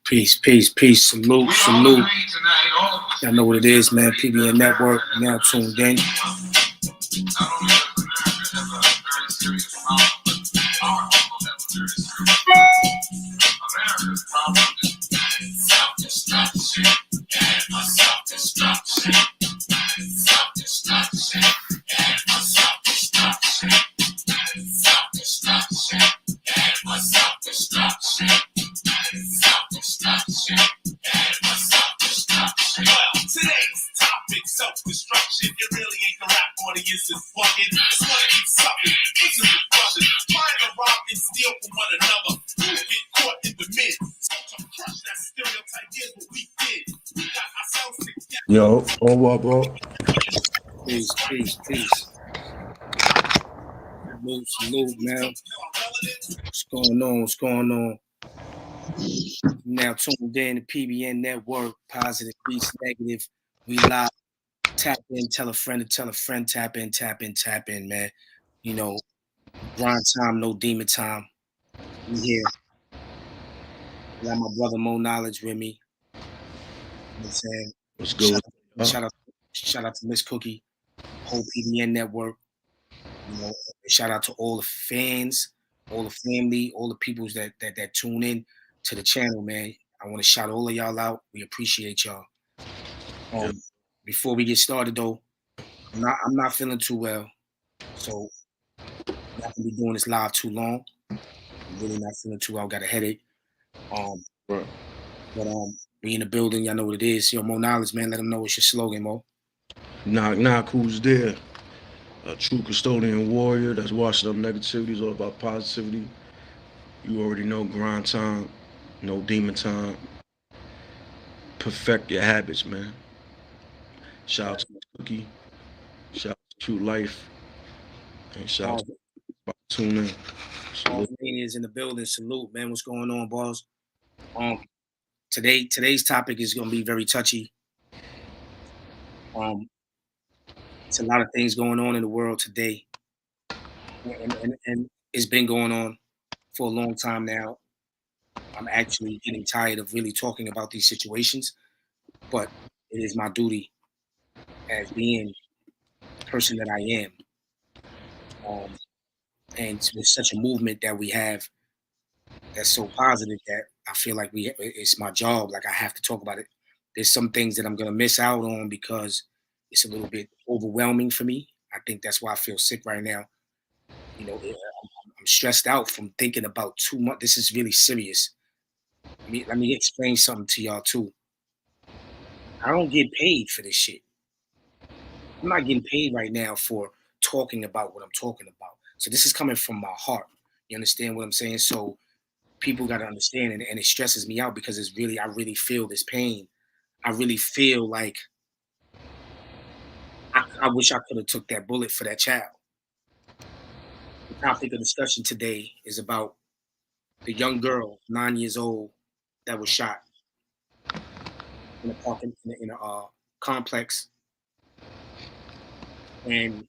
Peace, peace, peace. Salute, salute. Y'all know what it is, man. PBN Network, now tuned in. Today's topic, self-destruction. It really ain't the rap audience is fucking. Just wanna eat something. Ignorant brothers trying to rob and steal from one another. Who get caught in the mid? So to crush that stereotype, here's what we did. We got ourselves together. Yo, oh what, bro? Peace, peace, peace. Salute, salute, man. What's going on? What's going on? Now tuned in to PBN Network, Positive Beats Negative. We live. Tap in, tell a friend to tell a friend. Tap in, tap in, tap in, man. You know, grind time, no demon time. We here. I got my brother Mo Knowledge with me. You know what I'm saying? What's good? Shout out to Miss Cookie, whole PBN Network. You know, shout out to all the fans, all the family, all the people that tune in to the channel, man. I want to shout all of y'all out. We appreciate y'all. Before we get started though, I'm not feeling too well, so I'm not gonna be doing this live too long. I'm really not feeling too well. I got a headache. Right. But we in the building. Y'all know what it is. Yo, Mo Knowledge, man. Let them know what's your slogan, Mo. Knock, knock, who's there? A true custodian warrior that's washing up negativities, all about positivity. You already know, grind time, no demon time. Perfect your habits, man. Shout out to Miss Cookie. Shout out to True Life. And shout out to tune in. All is in the building. Salute, man. What's going on, boss? Today's topic is gonna be very touchy. It's a lot of things going on in the world today, and it's been going on for a long time now. I'm actually getting tired of really talking about these situations, but it is my duty as being the person that I am. And with such a movement that we have that's so positive that I feel like it's my job. Like I have to talk about it. There's some things that I'm gonna miss out on because it's a little bit overwhelming for me. I think that's why I feel sick right now. You know, I'm stressed out from thinking about too much. This is really serious. Let me explain something to y'all too. I don't get paid for this shit. I'm not getting paid right now for talking about what I'm talking about. So this is coming from my heart. You understand what I'm saying? So people got to understand, and it stresses me out because I really feel this pain. I really feel like I wish I could have took that bullet for that child. The topic of discussion today is about the young girl, 9 years old, that was shot in a parking in a complex, and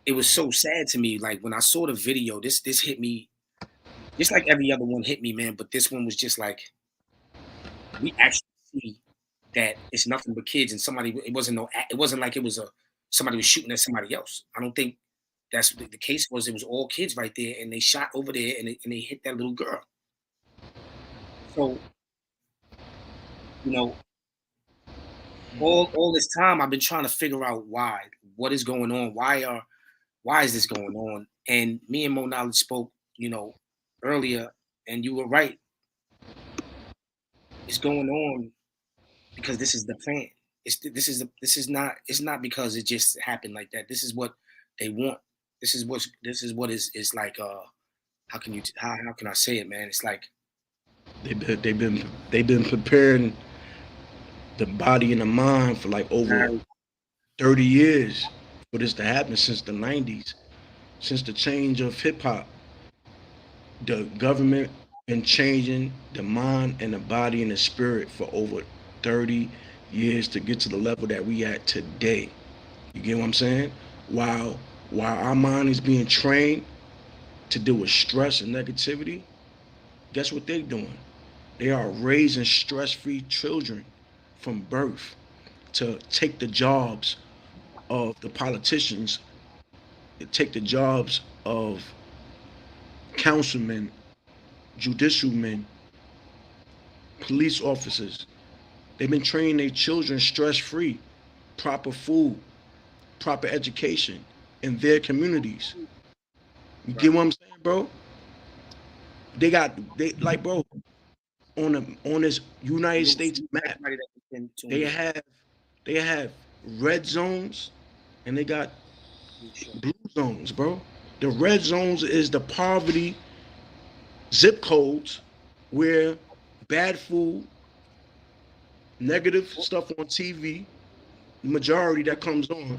it was so sad to me. Like when I saw the video, this hit me, just like every other one hit me, man. But this one was just like, we actually see that it's nothing but kids, and somebody. It wasn't like it was somebody was shooting at somebody else. I don't think that's the case. It was all kids right there, and they shot over there, and they hit that little girl. So, you know, all this time I've been trying to figure out what is going on, why is this going on? And me and Mo Knowledge spoke, you know, earlier, and you were right. It's going on because this is the plan. It's not because it just happened like that. This is what they want. This is what is like. How can I say it, man? It's like they've been preparing the body and the mind for like over 30 years for this to happen, since the 90s, since the change of hip hop. The government been changing the mind and the body and the spirit for over 30 years to get to the level that we at today. You get what I'm saying? While while our mind is being trained to deal with stress and negativity, guess what they're doing? They are raising stress-free children from birth to take the jobs of the politicians, to take the jobs of councilmen, judicial men, police officers. They've been training their children stress-free, proper food, proper education in their communities. You Right. get what I'm saying, bro? They like, bro, on this United Salute States salute to map, everybody that's been tuned they in. have they have red zones and they got You sure. blue zones, bro. The red zones is the poverty zip codes where bad food, negative stuff on TV, the majority that comes on.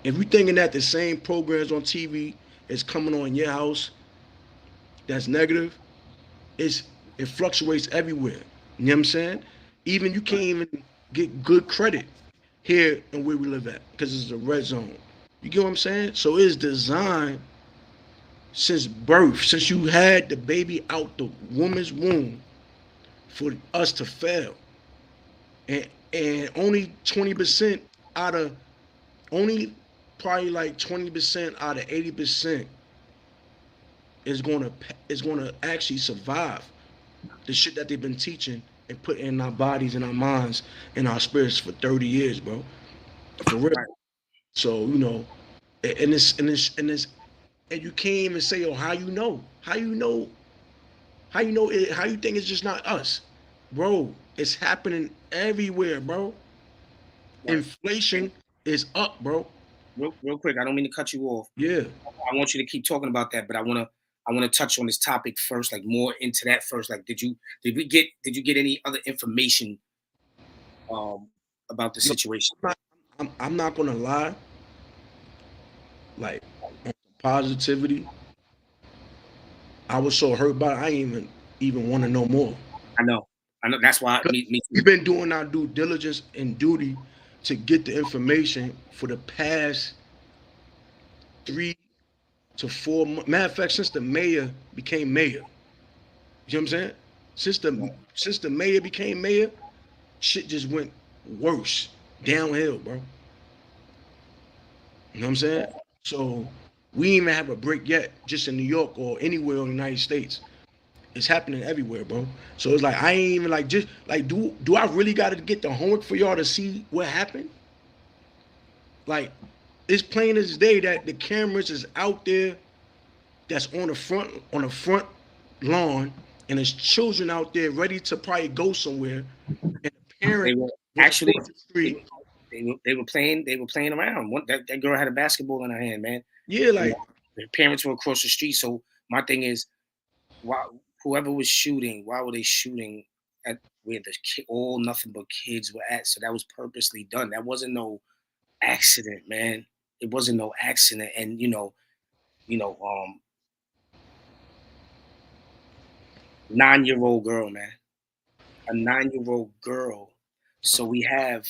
If you're thinking that the same programs on TV is coming on in your house that's negative, it's it fluctuates everywhere. You know what I'm saying? Even you can't even get good credit here and where we live at because it's a red zone. You get what I'm saying? So it's designed since birth, since you had the baby out the woman's womb for us to fail. And only 20% out of only probably like 20% out of 80% is gonna actually survive the shit that they've been teaching and put in our bodies and our minds and our spirits for 30 years, bro. For real. Right. So, and you can't even say, oh, how you know? How you think it's just not us? Bro, it's happening everywhere, bro. Right. And Inflation is up, bro. real quick, I don't mean to cut you off. Yeah. I want you to keep talking about that, but I wanna touch on this topic first, like more into that first. Like, did you get any other information um about the Yo, situation? I'm not gonna lie, like on positivity, I was so hurt by it, I ain't even want to know more. I know. I know that's why me We've too. been doing our due diligence and duty to get the information for the past 3 to 4 months. Matter of fact, since the mayor became mayor, you know what I'm saying? Since the mayor became mayor, shit just went worse, downhill, bro. You know what I'm saying? So we ain't even have a break yet, just in New York or anywhere in the United States. It's happening everywhere, bro. So it's like I ain't even like just like do I really got to get the homework for y'all to see what happened? Like it's plain as day that the cameras is out there that's on the front lawn and there's children out there ready to probably go somewhere and the They parent were was actually across the they street. were, they were playing around. That girl had a basketball in her hand, man. Yeah, You like know, their parents were across the street. So my thing is, why whoever was shooting, why were they shooting at where the all nothing but kids were at? So that was purposely done. That wasn't no accident, man. It wasn't no accident. And you know, 9-year-old girl, man, a 9-year-old girl. So we have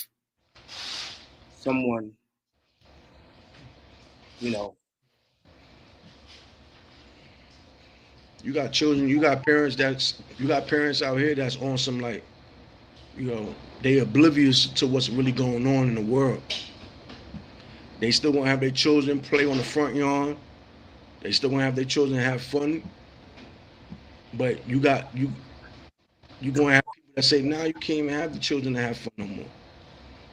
someone, you know, you got children, you got parents out here that's on some like, they oblivious to what's really going on in the world. They still gonna have their children play on the front yard. They still gonna have their children have fun. But you gonna have people that say, now you can't even have the children to have fun no more.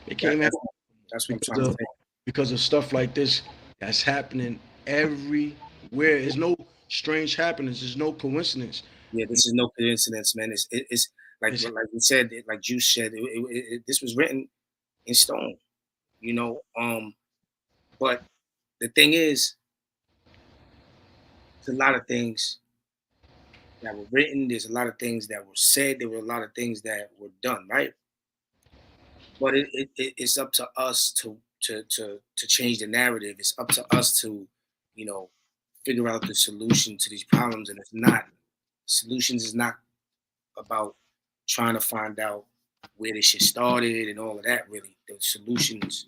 They can't that, even have that's that's what I'm trying because to of say. because of stuff like this that's happening everywhere. There's no strange happenings. There's no coincidence. Yeah, this is no coincidence, man. It's It's like we said, like Juice said, this was written in stone, you know. But the thing is, there's a lot of things that were written. There's a lot of things that were said. There were a lot of things that were done, right? But it's up to us to change the narrative. It's up to us to, you know, figure out the solution to these problems, and it's not Solutions is not about trying to find out where this shit started and all of that. Really, the solutions.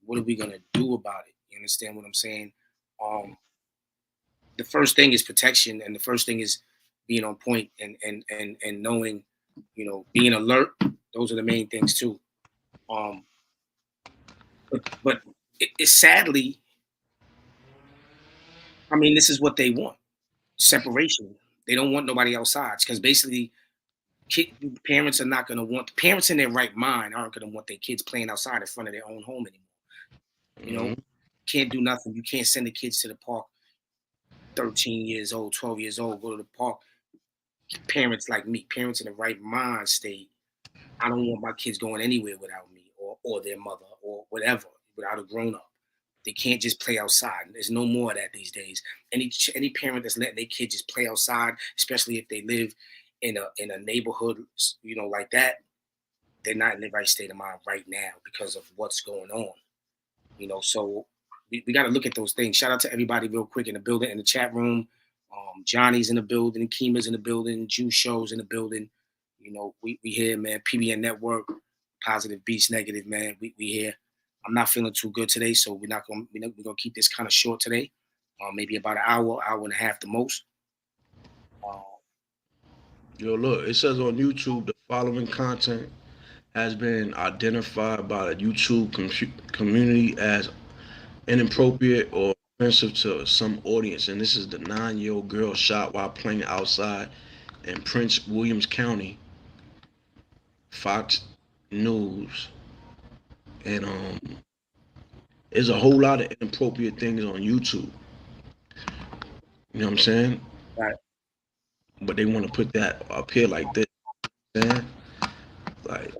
What are we gonna do about it? You understand what I'm saying? Um, the first thing is protection, and the first thing is being on point and knowing, being alert. Those are the main things too. Um, but it's sadly, I mean, this is what they want: separation. They don't want nobody outside because basically, parents are not going to want parents in their right mind aren't going to want their kids playing outside in front of their own home anymore. You know, can't do nothing. You can't send the kids to the park. 13 years old, 12 years old, go to the park. Parents like me, parents in the right mind state. I don't want my kids going anywhere without me or their mother or whatever, without a grown up. They can't just play outside. There's no more of that these days. Any parent that's letting their kid just play outside, especially if they live in a neighborhood, like that, they're not in the right state of mind right now because of what's going on. So we got to look at those things. Shout out to everybody real quick in the building, in the chat room. Johnny's in the building, Kima's in the building, Juice Show's in the building. We here, man. PBN Network, Positive Beats Negative, man. We here. I'm not feeling too good today, so we're gonna keep this kind of short today. Maybe about an hour and a half the most. Yo, look, it says on YouTube the following content has been identified by the YouTube community as inappropriate or offensive to some audience. And this is the 9-year-old girl shot while playing outside in Prince Williams County. Fox News. And there's a whole lot of inappropriate things on YouTube. You know what I'm saying? Right. But they want to put that up here like this. Man. Like,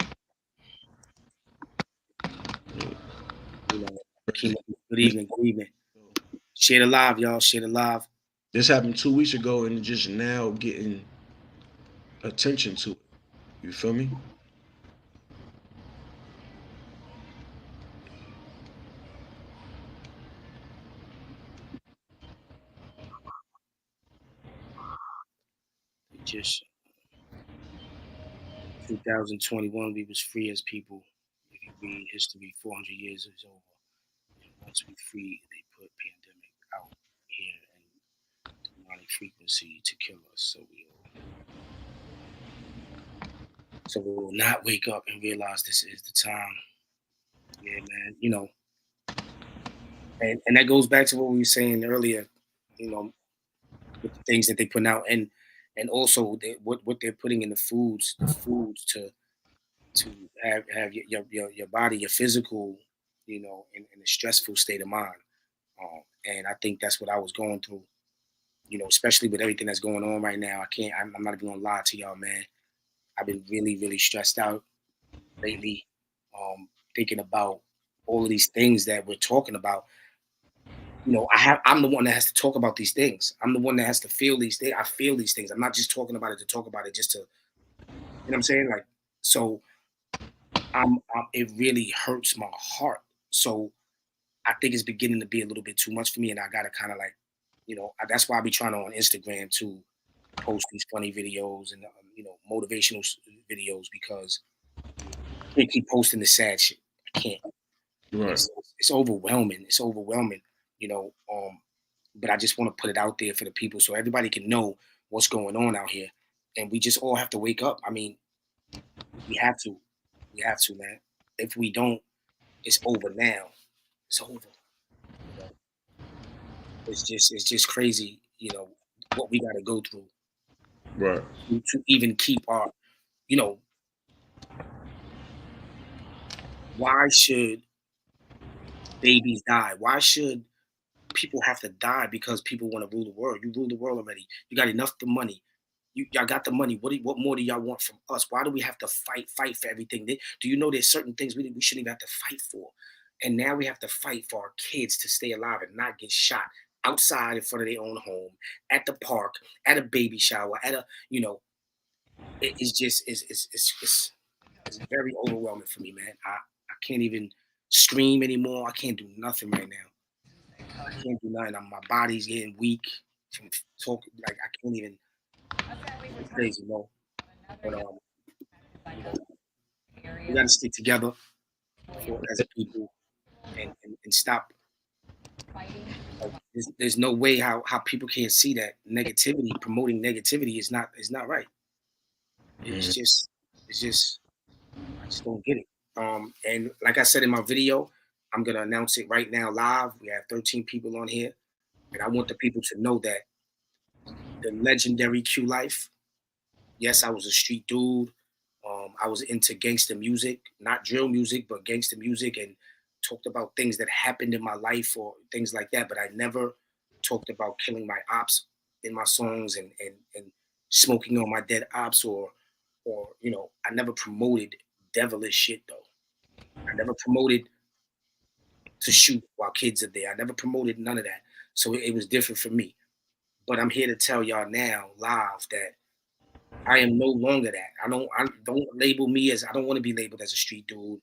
good evening. Share the live, y'all. Share the live. This happened 2 weeks ago and just now getting attention to it. You feel me? Just 2021, we was free as people. If you read history, 400 years is over. And once we free, they put pandemic out here and demonic frequency to kill us. So we will not wake up and realize this is the time. Yeah, man. And that goes back to what we were saying earlier. With the things that they put out, and also what they're putting in the foods to have your body, your physical, in a stressful state of mind. And I think that's what I was going through, especially with everything that's going on right now. I'm not even gonna lie to y'all, man. I've been really, really stressed out lately, thinking about all of these things that we're talking about. I'm the one that has to talk about these things. I'm the one that has to feel these things. I feel these things. I'm not just talking about it to talk about it, just to, what I'm saying? Like, so it really hurts my heart. So I think it's beginning to be a little bit too much for me. And I got to kind of like, that's why I be trying to on Instagram to post these funny videos and, motivational videos, because I can't keep posting the sad shit. I can't. Right. It's overwhelming. It's overwhelming, but I just want to put it out there for the people so everybody can know what's going on out here. And we just all have to wake up. I mean, we have to. We have to, man. If we don't, it's over now. It's over. It's just crazy, what we got to go through. Right. To even keep our, why should babies die? Why should people have to die because people want to rule the world? You rule the world already. You got enough the money. Y'all got the money. What more do y'all want from us? Why do we have to fight for everything? Do you know there's certain things we shouldn't even have to fight for? And now we have to fight for our kids to stay alive and not get shot outside in front of their own home, at the park, at a baby shower, at a, it's very overwhelming for me, man. I can't even scream anymore. I can't do nothing right now. I can't do nothing. My body's getting weak from talking. Like, I can't even It's crazy, no. But you know, we got to stick together as a people and stop. Like, there's no way how people can't see that negativity, promoting negativity is not right. It's Mhm. just it's just I just don't get it. And like I said in my video, I'm gonna announce it right now live. We have 13 people on here, and I want the people to know that the legendary Q Life. Yes, I was a street dude. I was into gangster music, not drill music, but gangster music, and talked about things that happened in my life or things like that. But I never talked about killing my ops in my songs and smoking on my dead ops or I never promoted devilish shit though. I never promoted to shoot while kids are there. I never promoted none of that. So it was different for me. But I'm here to tell y'all now live that I am no longer that. I don't label me as I don't want to be labeled as a street dude,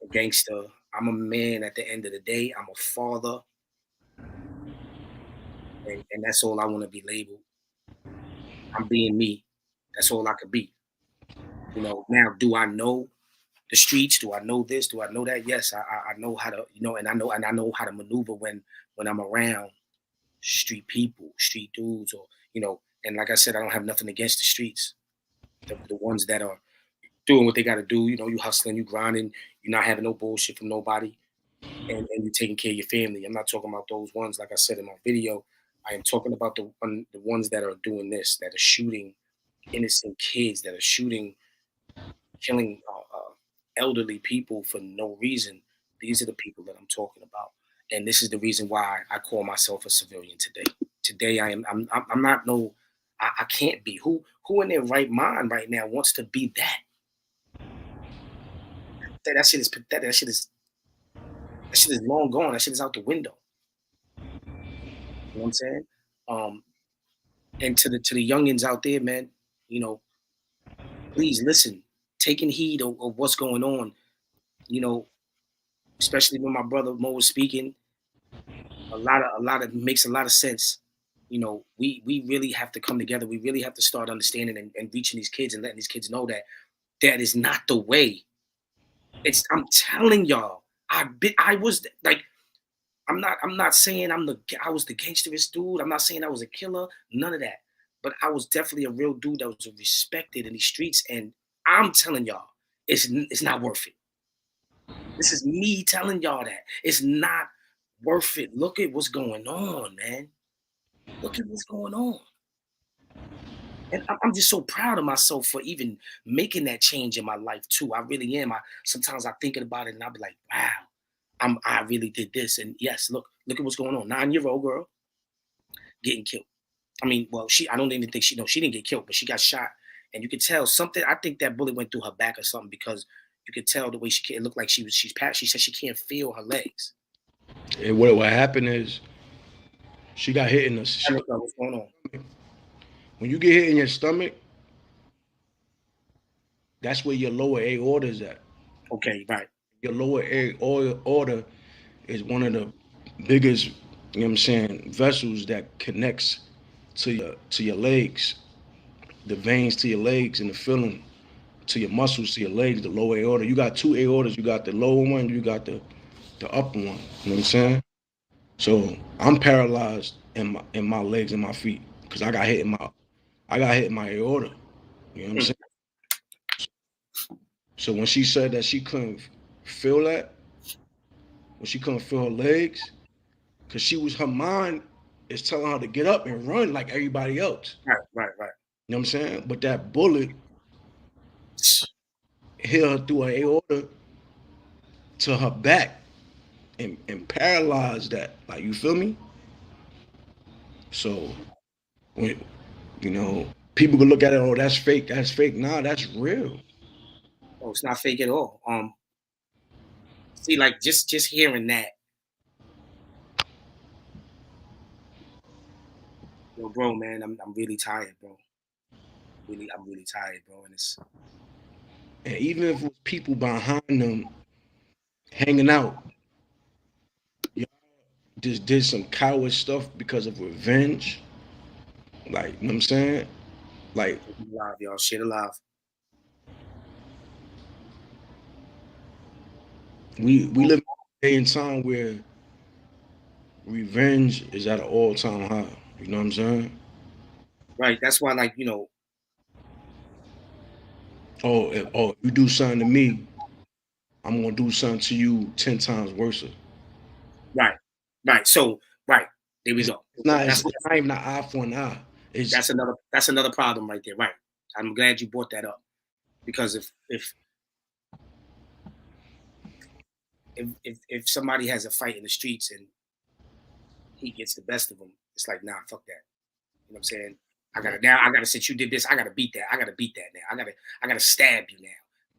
a gangster. I'm a man at the end of the day. I'm a father, and that's all I want to be labeled. I'm being me. That's all I could be. Now do I know the streets? Do I know this? Do I know that? Yes, I know how to, and I know how to maneuver when I'm around street people, street dudes, and like I said, I don't have nothing against the streets. The ones that are doing what they got to do. You hustling, you grinding, you're not having no bullshit from nobody, and you taking care of your family. I'm not talking about those ones, like I said in my video. I am talking about the ones that are doing this, that are shooting innocent kids, that are shooting, killing elderly people for no reason. These are the people that I'm talking about, and this is the reason why I call myself a civilian today. Today, I'm not no. I can't be. Who in their right mind right now wants to be that? That shit is pathetic. That shit is long gone. That shit is out the window. You know what I'm saying? Um, and to the youngins out there, man, you know, please listen, taking heed of what's going on. You know, especially when my brother Mo was speaking, a lot of makes a lot of sense. We really have to come together. We really have to start understanding and reaching these kids and letting these kids know that that is not the way. I'm telling y'all, I was like, I'm not saying I was the gangsterest dude. I'm not saying I was a killer. None of that. But I was definitely a real dude that was respected in these streets. And I'm telling y'all, it's not worth it. This is me telling y'all that it's not worth it. Look at what's going on, man. Look at what's going on. And I'm just so proud of myself for even making that change in my life too. I really am. Sometimes I thinking about it and I'll be like, wow, I really did this. And yes, look at what's going on. 9-year-old girl getting killed. I mean, well, I don't even think she didn't get killed, but she got shot. And you could tell something. I think that bullet went through her back or something because you could tell the way it looked like she's passed. She said she can't feel her legs. And what happened is she got hit in the. I don't know what's going on. When you get hit in your stomach, that's where your lower aorta is at. Okay, right. Your lower aorta is one of the biggest, you know what I'm saying, vessels that connects to your legs, the veins to your legs and the feeling to your muscles to your legs, the lower aorta. You got two aortas. You got the lower one, you got the upper one. You know what I'm saying? So I'm paralyzed in my legs and my feet because I got hit in my aorta. You know what I'm saying? So when she said that she couldn't feel that, when she couldn't feel her legs, because her mind is telling her to get up and run like everybody else. Right. You know what I'm saying? But that bullet hit her through her aorta to her back and paralyzed that. Like, you feel me? So when people could look at it, oh, that's fake, that's fake. Nah, that's real. Oh, it's not fake at all. See, like just hearing that, bro, man, I'm really tired, bro. I'm really tired, bro, and it's And even if it was people behind them hanging out, y'all just did some coward stuff because of revenge. Like, you know what I'm saying? Like Live, y'all. Shit alive. we live in a day and time where revenge is at an all-time high. You know what I'm saying? Right. That's why, like, you know, If you do something to me, I'm gonna do something to you 10 times worse. right. Right. So, right. There we It's, go. it's not. That's It's not even an eye for an eye. It's that's another problem right there. Right. I'm glad you brought that up because if somebody has a fight in the streets and he gets the best of them, it's like, nah, fuck that. You know what I'm saying? I gotta, since you did this, I gotta beat that. I gotta beat that now. I gotta stab you now.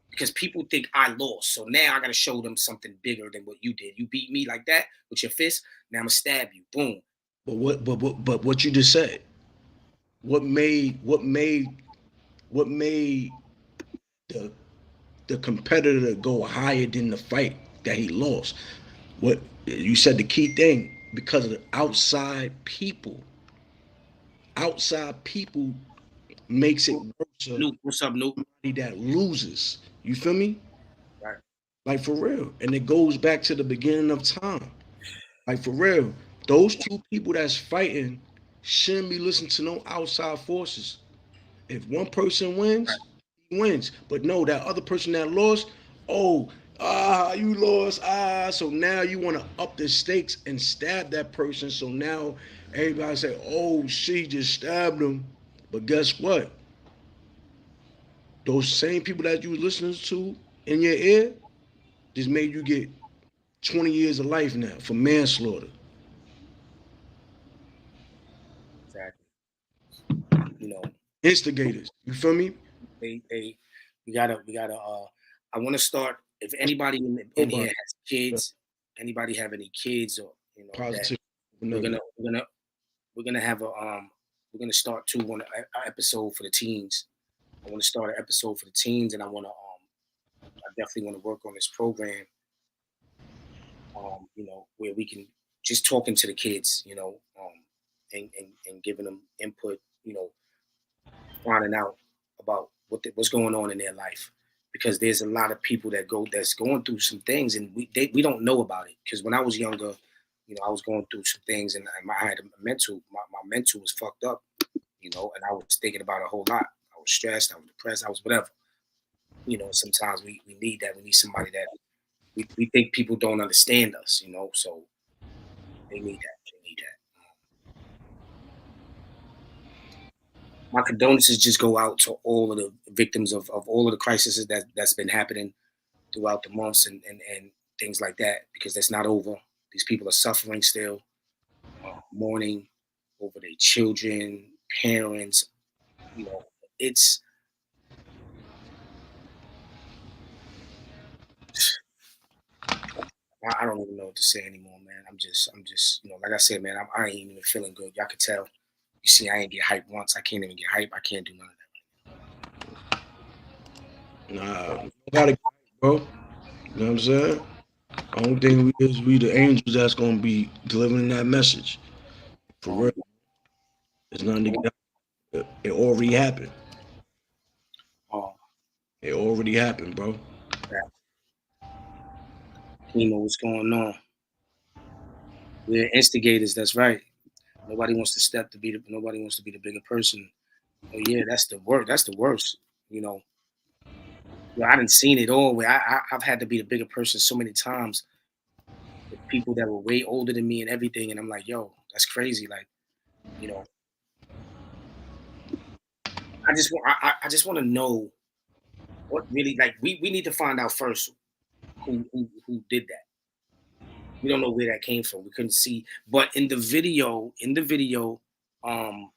Because people think I lost. So now I gotta show them something bigger than what you did. You beat me like that with your fist, now I'm gonna stab you. Boom. but what you just said. What made the the competitor go higher than the fight that he lost? What you said the key thing, because of the outside people. Outside people makes it worse. Nuke, what's up, Nuke? That loses. You feel me? Right. Like for real. And it goes back to the beginning of time. Like for real. Those two people that's fighting shouldn't be listening to no outside forces. If one person wins, he wins. But no, that other person that lost, oh, you lost. So now you want to up the stakes and stab that person. So now everybody say, oh, she just stabbed him. But guess what? Those same people that you was listening to in your ear just made you get 20 years of life now for manslaughter. Exactly. You know, Instigators. You feel me? we gotta I wanna start, if anybody in here has kids, anybody have any kids, or you know, Positive. we're gonna have we're gonna start too on an episode for the teens. I want to start an episode for the teens, and I want to I definitely want to work on this program, you know, where we can just talking to the kids, you know, and giving them input, you know, finding out about what's going on in their life, because there's a lot of people that's going through some things, and we don't know about it. Because when I was younger, you know, I was going through some things, and I had a mental, my mental was fucked up, you know, and I was thinking about a whole lot. I was stressed, I was depressed, I was whatever. You know, sometimes we need that. We need somebody that we think people don't understand us, you know, so they need that. They need that. My condolences just go out to all of the victims of all of the crises that's been happening throughout the months, and things like that, because that's not over. These people are suffering still, mourning over their children, parents. You know, it's I don't even know what to say anymore, man. I'm just, you know, like I said, man, I ain't even feeling good. Y'all could tell. You see, I ain't get hyped once. I can't even get hyped. I can't do none of Nah, you gotta get hyped, bro. You know what I'm saying? Only thing we the angels that's gonna be delivering that message. For real. It's nothing to get out. It already happened. that. It already happened, bro. Chemo, what's going on? We're instigators. That's right. Nobody wants to step to be the. Nobody wants to be the bigger person. Oh yeah, that's the worst. That's the worst. You know, I didn't seen it all. Where I've had to be the bigger person so many times with people that were way older than me and everything, and I'm like, yo, that's crazy. Like, you know, I just want to know what really, like, we need to find out first who did that. We don't know where that came from. We couldn't see, but in the video, um,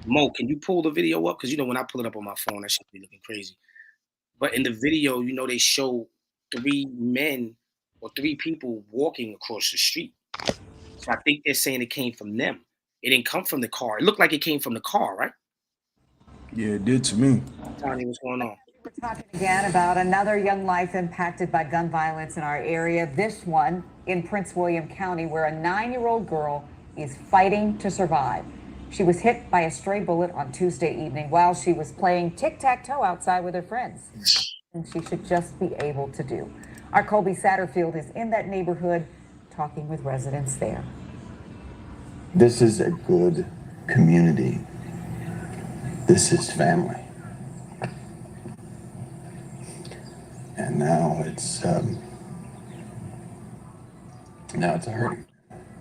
Mo, can you pull the video up? Because you know when I pull it up on my phone, that should be looking crazy. But in the video, you know, they show three men or three people walking across the street. So I think they're saying it came from them. It didn't come from the car. It looked like it came from the car, right? Yeah, it did to me. Tony, what's going on? We're talking again about another young life impacted by gun violence in our area. This one in Prince William County, where a 9-year-old girl is fighting to survive. She was hit by a stray bullet on Tuesday evening while she was playing tic-tac-toe outside with her friends. And she should just be able to do. Our Colby Satterfield is in that neighborhood talking with residents there. This is a good community. This is family. And now it's a hurting.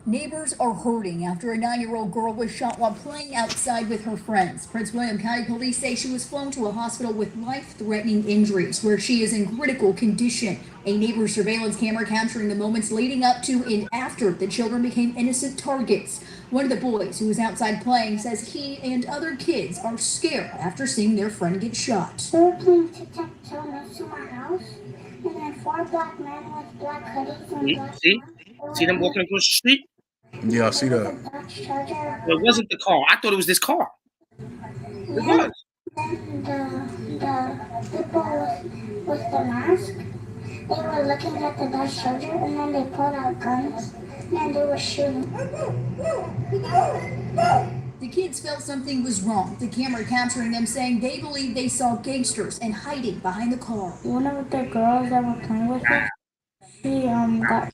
Neighbors are hurting after a 9-year-old girl was shot while playing outside with her friends. Prince William County Police say she was flown to a hospital with life-threatening injuries, where she is in critical condition. A neighbor's surveillance camera capturing the moments leading up to and after the children became innocent targets. One of the boys who was outside playing says he and other kids are scared after seeing their friend get shot. We were playing tic-tac-toe next to my house, and then 4 black men with black hoodies and black See them walking across the street? Yeah, I see that. It wasn't the car. I thought it was this car. It was. Then the people with the mask, they were looking at the Dodge Charger, and then they pulled out guns, and then they were shooting. The kids felt something was wrong. The camera capturing them saying they believe they saw gangsters and hiding behind the car. One of the girls that were playing with us, she got.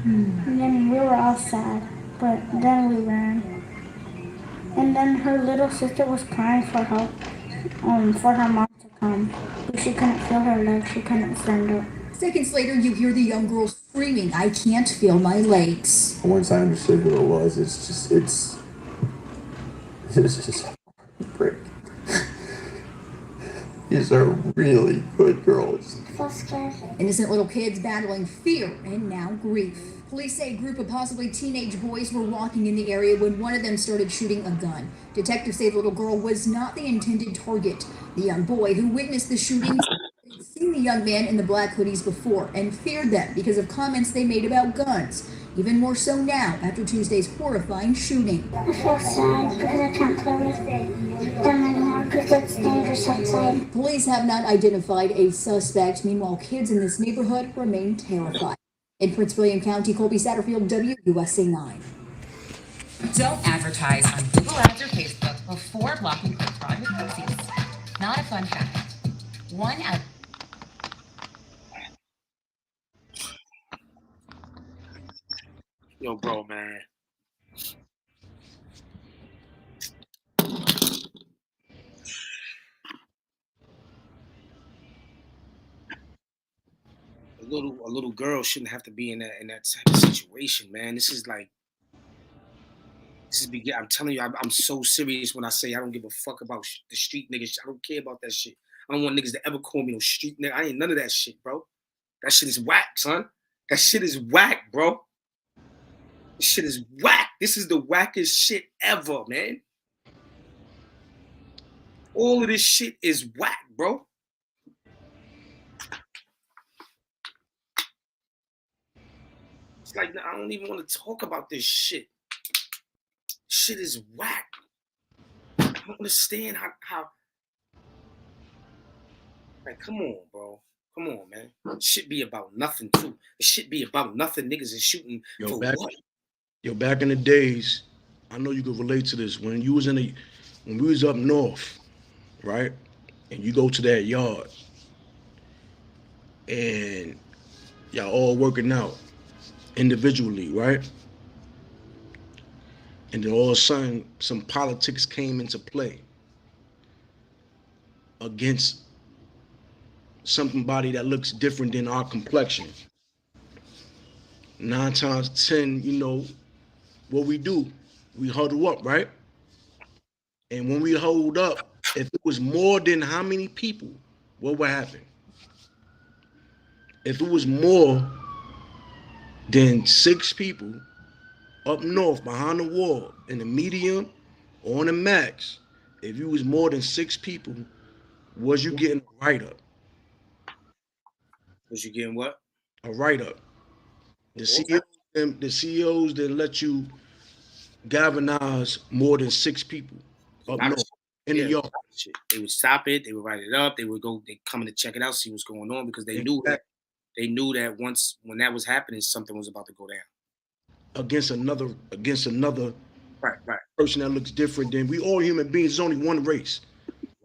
And then we were all sad, but then we ran. And then her little sister was crying for help, for her mom to come. But she couldn't feel her legs, she couldn't stand up. Seconds later, you hear the young girl screaming, "I can't feel my legs." Once I understood who it was, it's just break. These are really good girls. So scared. Innocent little kids battling fear and now grief. Police say a group of possibly teenage boys were walking in the area when one of them started shooting a gun. Detectives say the little girl was not the intended target. The young boy who witnessed the shooting had seen the young man in the black hoodies before and feared them because of comments they made about guns. Even more so now after Tuesday's horrifying shooting. I feel sad because I can't play with them anymore because it's dangerous outside. Police have not identified a suspect. Meanwhile, kids in this neighborhood remain terrified. In Prince William County, Colby Satterfield, WUSA 9. Don't advertise on Google Ads or Facebook before blocking click fraud with Cookies. Not a fun fact. One out. Yo, bro, man. A little girl shouldn't have to be in that type of situation, man. This is I'm telling you, I'm so serious when I say I don't give a fuck about the street niggas. I don't care about that shit. I don't want niggas to ever call me no street nigga. I ain't none of that shit, bro. That shit is whack, son. That shit is whack, bro. This shit is whack. This is the wackest shit ever, man. All of this shit is whack, bro. It's like, I don't even want to talk about this shit. Shit is whack. I don't understand how like, come on, bro. Come on, man. It should be about nothing, too. It should be about nothing. Niggas is shooting for what? Back in the days, I know you could relate to this. When we was up north, right? And you go to that yard and y'all all working out individually, right? And then all of a sudden, some politics came into play against somebody that looks different than our complexion. 9 times 10, you know, what we do, we huddle up, right? And when we hold up, if it was more than how many people, what would happen? If it was more than 6 people up north behind the wall in the medium or on the max, if you was more than 6 people, was you getting a write-up? Was you getting what? A write-up. The CEOs that let you galvanize more than 6 people up north in the yard. They would stop it. They would write it up. They come in to check it out, see what's going on, because they knew that when that was happening, something was about to go down. Against another. Right. person that looks different, then we all human beings. There's only one race,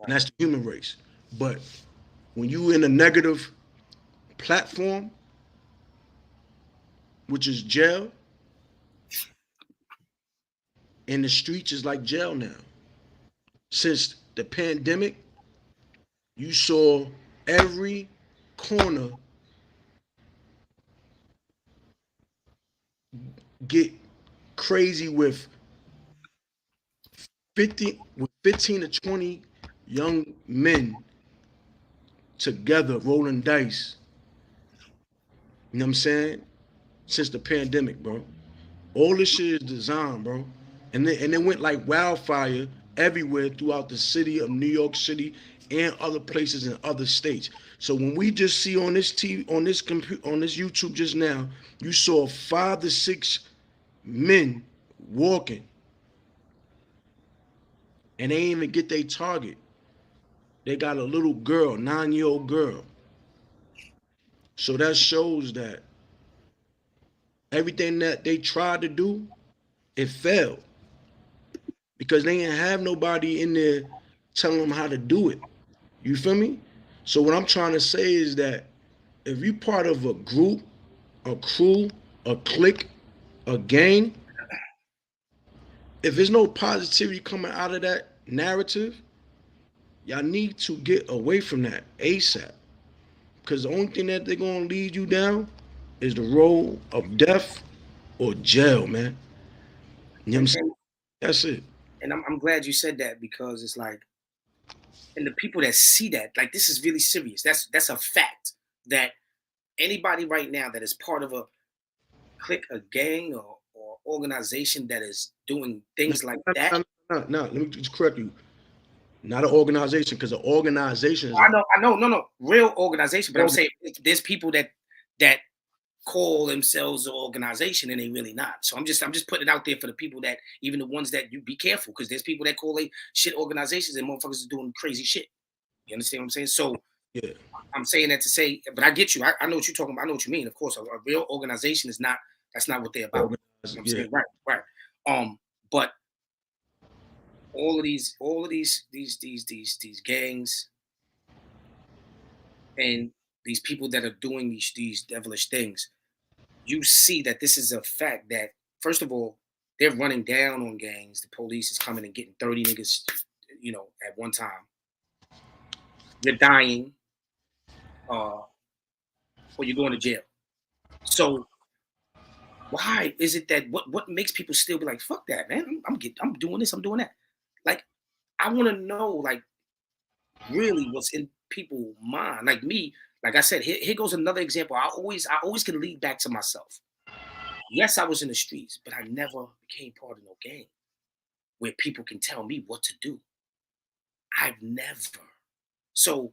and that's the human race. But when you in a negative platform, which is jail, and the streets is like jail now. Since the pandemic, you saw every corner get crazy with 15 to 20 young men together rolling dice. You know what I'm saying? Since the pandemic, bro. All this shit is designed, bro. And it went like wildfire everywhere throughout the city of New York City and other places in other states. So when we just see on this TV, on this YouTube just now, you saw 5 to 6 men walking, and they ain't even get their target. They got a little girl, 9-year-old girl. So that shows that everything that they tried to do, it failed. Because they didn't have nobody in there telling them how to do it. You feel me? So what I'm trying to say is that if you're part of a group, a crew, a clique, a gang, if there's no positivity coming out of that narrative, y'all need to get away from that ASAP. Because the only thing that they're going to lead you down is the road of death or jail, man. You know what I'm saying? That's it. And I'm glad you said that, because it's like, and the people that see that, like, this is really serious. That's a fact that anybody right now that is part of a clique, a gang, or organization that is doing things like that. No, let me just correct you. Not an organization, because an organization is. I know, no, real organization. But I'm saying there's people that call themselves an organization and they really not. So I'm just putting it out there for the people that, even the ones that, you be careful, because there's people that call they shit organizations and motherfuckers are doing crazy shit. You understand what I'm saying? So yeah, I'm saying that to say, but I get you. I know what you're talking about. I know what you mean. Of course, a real organization is not. That's not what they're about. You know I'm saying, right. But all of these gangs and these people that are doing these devilish things, you see that this is a fact that, first of all, they're running down on gangs. The police is coming and getting 30 niggas, at one time. You're dying, or you're going to jail. So why is it that what makes people still be like, fuck that, man? I'm doing this, I'm doing that. Like, I want to know, like, really what's in people's mind. Like me, like I said, here goes another example. I always can lead back to myself. Yes, I was in the streets, but I never became part of no gang where people can tell me what to do. I've never. So,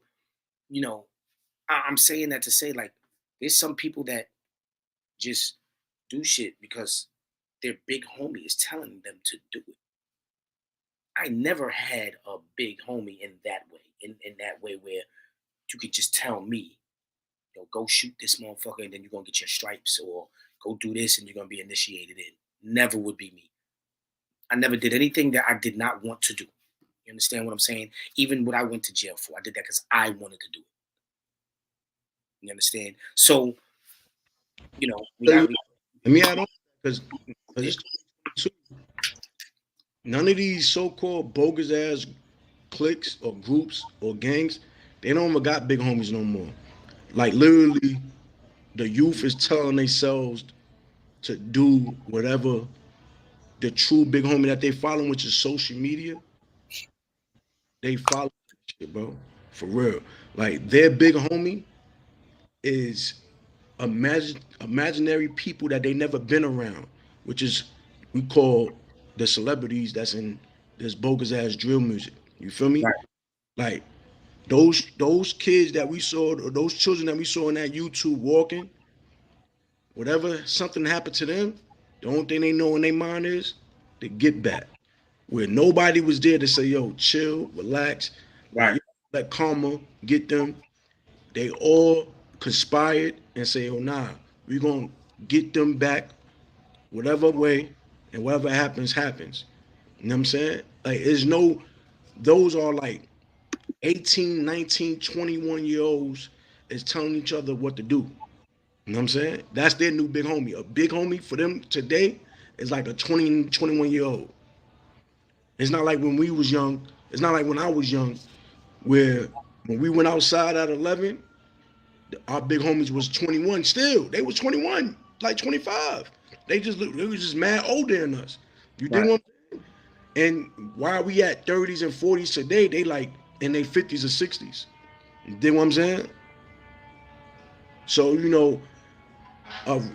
I'm saying that to say, like, there's some people that just do shit because their big homie is telling them to do it. I never had a big homie in that way, in that way where you could just tell me, go shoot this motherfucker and then you're going to get your stripes, or go do this and you're going to be initiated in. Never would be me. I never did anything that I did not want to do. You understand what I'm saying? Even what I went to jail for, I did that because I wanted to do it. You understand? So, let me add on, because none of these so-called bogus ass cliques or groups or gangs, they don't even got big homies no more. Like, literally, the youth is telling themselves to do whatever the true big homie that they follow, which is social media. They follow that shit, bro. For real. Like, their big homie is imaginary people that they never been around, which is, we call the celebrities that's in this bogus ass drill music. You feel me? Right. Like, those kids that we saw, or those children that we saw in that YouTube walking, whatever something happened to them, the only thing they know in their mind is to get back. Where nobody was there to say, yo, chill, relax, right, let karma get them. They all conspired and say, oh nah, we're gonna get them back whatever way, and whatever happens. You know what I'm saying? Like, those are like 18, 19, 21-year-olds is telling each other what to do. You know what I'm saying? That's their new big homie. A big homie for them today is like a 20, 21-year-old. It's not like when we was young. It's not like when I was young, where when we went outside at 11, our big homies was 21 still. They was 21, like 25. They was just mad older than us. You dig Right. what I'm saying? And while we at 30s and 40s today, they like in their 50s or 60s. You dig what I'm saying? So,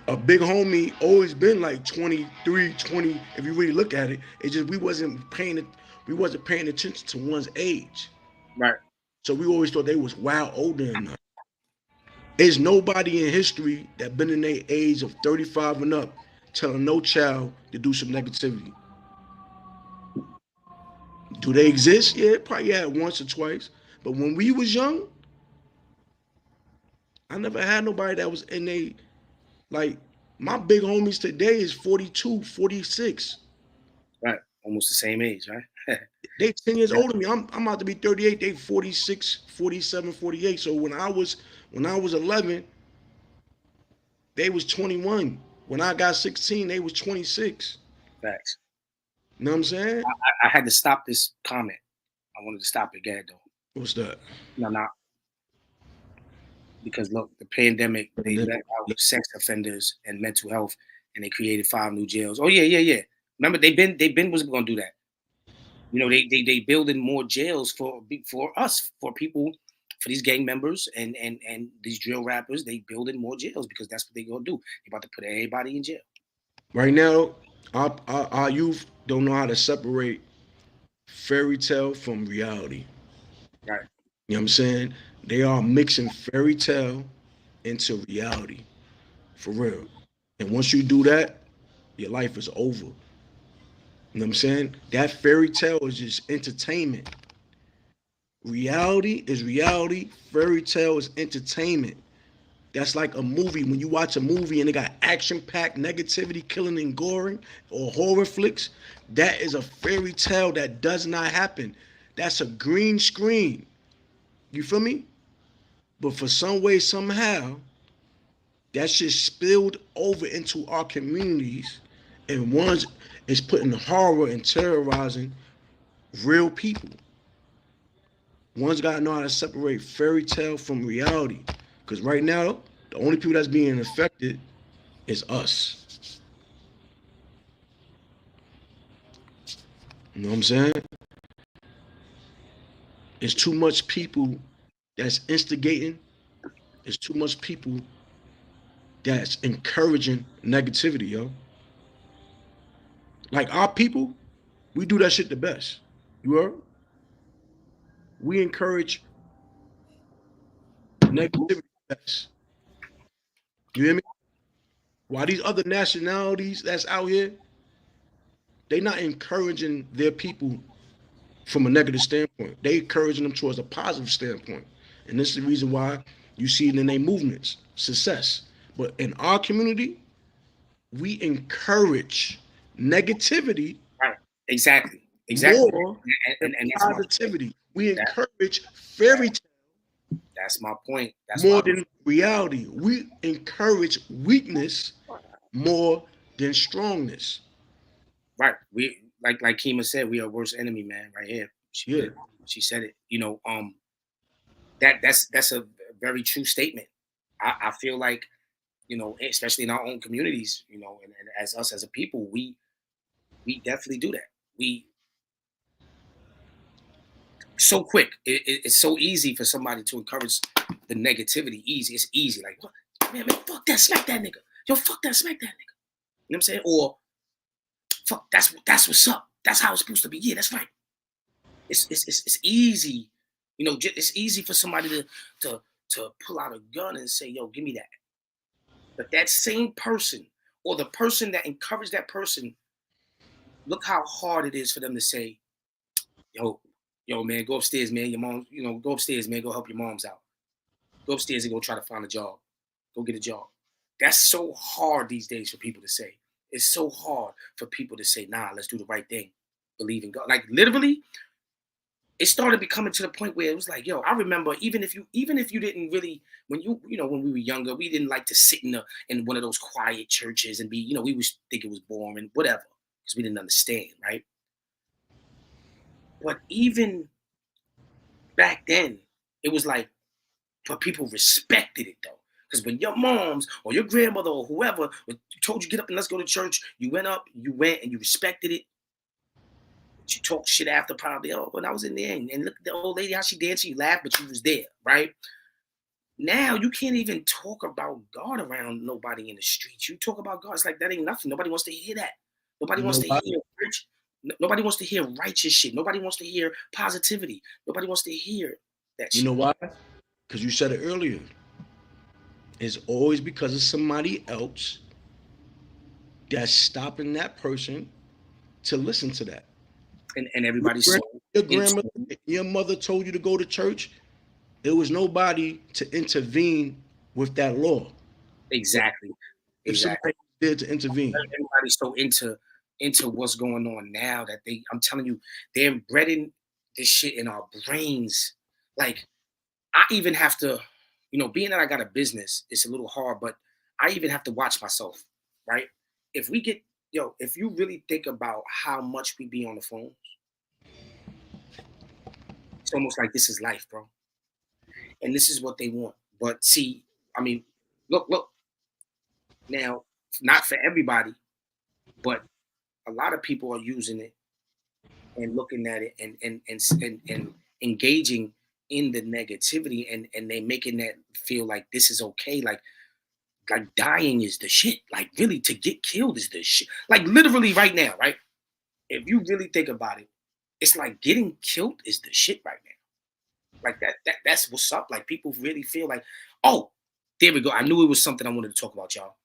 a big homie always been like 23, 20. If you really look at it, it's just we wasn't paying attention to one's age. Right. So we always thought they was wild older than us. There's nobody in history that been in their age of 35 and up telling no child to do some negativity. Do they exist? Yeah, probably had once or twice. But when we was young, I never had nobody that was in a, like, my big homies today is 42, 46. Right. Almost the same age, right? They 10 years older than me. I'm about to be 38. They 46, 47, 48. So when I was 11, they was 21. When I got 16, they was 26. Facts. You know what I'm saying? I had to stop this comment. I wanted to stop it again, though. What's that? No. Because look, the pandemic, they let out sex offenders and mental health, and they created 5 new jails. Oh yeah. Remember, they been was gonna do that. They building more jails for us, for people, for these gang members and these drill rappers. They building more jails because that's what they gonna do. They about to put everybody in jail. Right now, our youth don't know how to separate fairy tale from reality. Right. You know what I'm saying? They are mixing fairy tale into reality. For real. And once you do that, your life is over. You know what I'm saying? That fairy tale is just entertainment. Reality is reality. Fairy tale is entertainment. That's like a movie. When you watch a movie and it got action-packed negativity, killing and goring, or horror flicks, that is a fairy tale that does not happen. That's a green screen. You feel me? But for some way, somehow, that shit spilled over into our communities, and ones is putting horror and terrorizing real people. One's got to know how to separate fairy tale from reality. Because right now, the only people that's being affected is us. You know what I'm saying? It's too much people that's instigating. It's too much people that's encouraging negativity, yo. Like our people, we do that shit the best. You heard? We encourage negativity the best. You hear me? While these other nationalities that's out here, they not encouraging their people from a negative standpoint. They encouraging them towards a positive standpoint. And this is the reason why you see it in their movements, success. But in our community, we encourage negativity. Right. Exactly. More and than positivity. We encourage fairy tale. That's my point. That's more than reality. We encourage weakness more than strongness. Right. We like Kima said, we are worst enemy, man. Right here. She said it. That's a very true statement. I feel like, especially in our own communities, and as us as a people, we definitely do that. We so quick. It's so easy for somebody to encourage the negativity. Easy. It's easy. Like, what? Man, fuck that, smack that nigga. Yo, fuck that, smack that nigga. You know what I'm saying? Or fuck, that's what's up. That's how it's supposed to be. Yeah, that's right. It's easy. It's easy for somebody to pull out a gun and say, yo, give me that. But that same person, or the person that encouraged that person, look how hard it is for them to say, yo, man, go upstairs, man. Your mom, go upstairs, man. Go help your moms out. Go upstairs and go try to find a job. Go get a job. That's so hard these days for people to say. It's so hard for people to say, nah, let's do the right thing. believe in God. Like literally, it started becoming to the point where it was like, yo, I remember even if you didn't really, when when we were younger, we didn't like to sit in one of those quiet churches and be, we would think it was boring, whatever, because we didn't understand, right? But even back then, it was like, but people respected it though. Because when your moms or your grandmother or whoever told you get up and let's go to church, you went up, you went and you respected it. You talk shit after probably, oh, when I was in there and look at the old lady, how she danced, you laughed, but you was there, right? Now you can't even talk about God around nobody in the streets. You talk about God, it's like that ain't nothing. Nobody wants to hear that. Nobody wants to hear nobody wants to hear righteous shit. Nobody wants to hear positivity. Nobody wants to hear that shit. You know why? Because you said it earlier. It's always because of somebody else that's stopping that person to listen to that. And everybody's so your mother told you to go to church. There was nobody to intervene with that law. Exactly. If somebody did to intervene, everybody's so into what's going on now that I'm telling you, they're embedding this shit in our brains. Like I even have to, being that I got a business, it's a little hard, but I even have to watch myself, right? If you really think about how much we be on the phones, it's almost like this is life, bro. And this is what they want. But see, I mean, look. Now, not for everybody, but a lot of people are using it and looking at it and engaging in the negativity and they making that feel like this is okay. Like dying is the shit. Like really to get killed is the shit. Like literally right now, right? If you really think about it, it's like getting killed is the shit right now. Like that's what's up. Like people really feel like, oh, there we go. I knew it was something I wanted to talk about, y'all.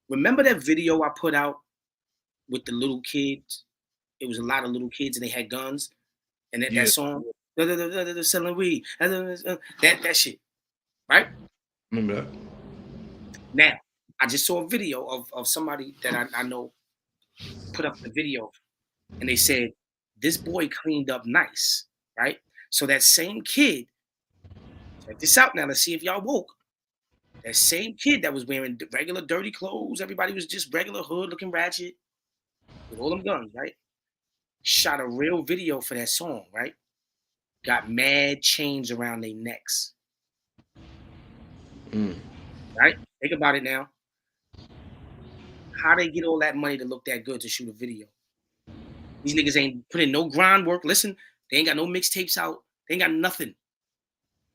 Remember that video I put out with the little kids? It was a lot of little kids and they had guns. And that song, selling weed, that shit, right? Remember that? Now, I just saw a video of somebody that I know put up the video and they said, this boy cleaned up nice, right? So that same kid, check this out now, let's see if y'all woke. That same kid that was wearing regular dirty clothes, everybody was just regular hood looking ratchet with all them guns, right? Shot a real video for that song, right? Got mad chains around their necks. Right? Think about it now. How they get all that money to look that good to shoot a video? These niggas ain't putting no groundwork. Listen, they ain't got no mixtapes out. They ain't got nothing.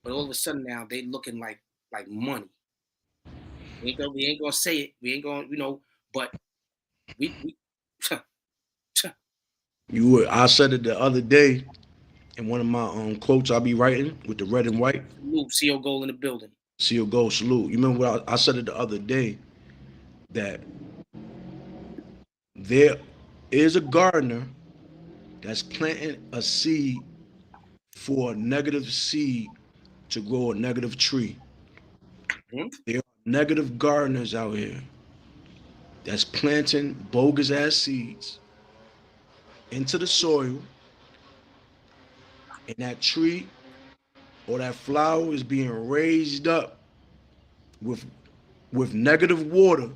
But all of a sudden now they looking like money. We ain't gonna say it. We ain't gonna, but we I said it the other day in one of my quotes I be writing with the red and white. Salute, CO Gold in the building. CO Gold, salute. You remember what I said it the other day, that there is a gardener that's planting a seed for a negative seed to grow a negative tree. Mm-hmm. There are negative gardeners out here that's planting bogus ass seeds into the soil, and that tree or that flower is being raised up with negative water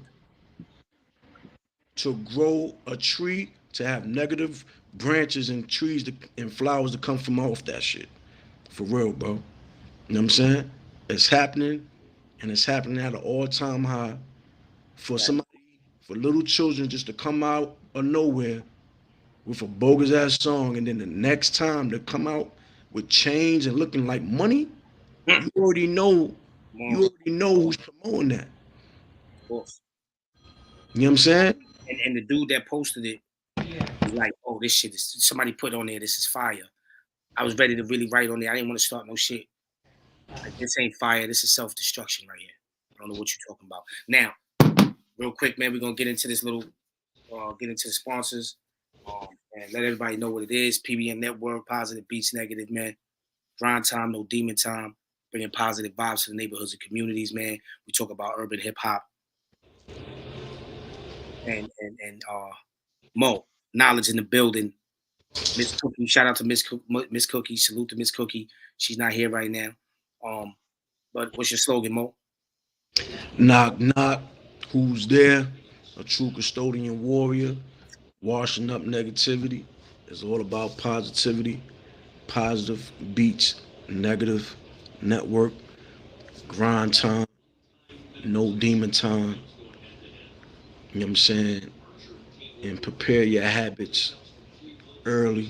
to grow a tree, to have negative branches and trees and flowers to come from off that shit. For real, bro. You know what I'm saying? It's happening, and it's happening at an all-time high. For little children just to come out of nowhere with a bogus ass song, and then the next time they come out with chains and looking like money, you already know who's promoting that. Of course. You know what I'm saying? And the dude that posted it was like, oh, this shit is somebody put on there, this is fire. I was ready to really write on there. I didn't want to start no shit. Like, this ain't fire, this is self-destruction right here. I don't know what you're talking about. Now, real quick, man, we're gonna get into this little get into the sponsors and let everybody know what it is. PBN Network, Positive Beats Negative, man. Grind time, no demon time. Bringing positive vibes to the neighborhoods and communities, man. We talk about urban hip hop and Mo, knowledge in the building. Miss Cookie. Shout out to Miss Cookie. Salute to Miss Cookie. She's not here right now. But what's your slogan, Mo? Knock, knock. Who's there? A true custodian warrior. Washing up negativity. It's all about positivity. Positive beats negative network. Grind time. No demon time. You know what I'm saying? And prepare your habits early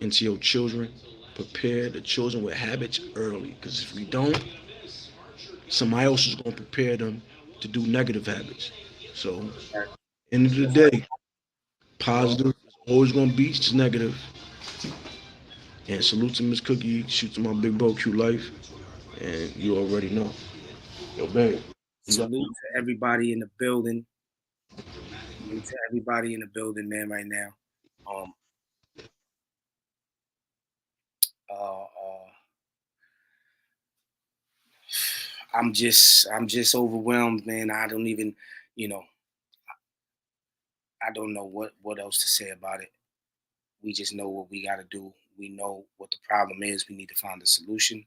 into your children. Prepare the children with habits early. Because if we don't, somebody else is going to prepare them to do negative habits. So, end of the day, positive is always going to beat just negative. And salute to Miss Cookie. Shoot to my big bro Q Life. And you already know. Yo, babe. Salute to everybody in the building. Salute to everybody in the building, man, right now. I'm just overwhelmed, man. I don't even, I don't know what else to say about it. We just know what we got to do. We know what the problem is. We need to find a solution.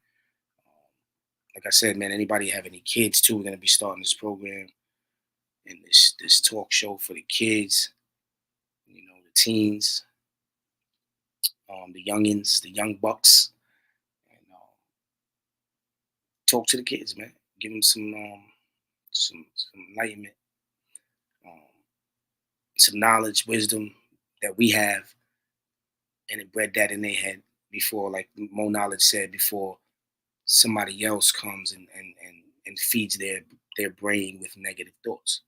Like I said, man, anybody have any kids too, we're going to be starting this program and this talk show for the kids, the teens, the youngins, the young bucks. And talk to the kids, man. Give them some enlightenment, some knowledge, wisdom that we have, and it bred that in their head before, like Mo Knowledge said, before somebody else comes and feeds their brain with negative thoughts.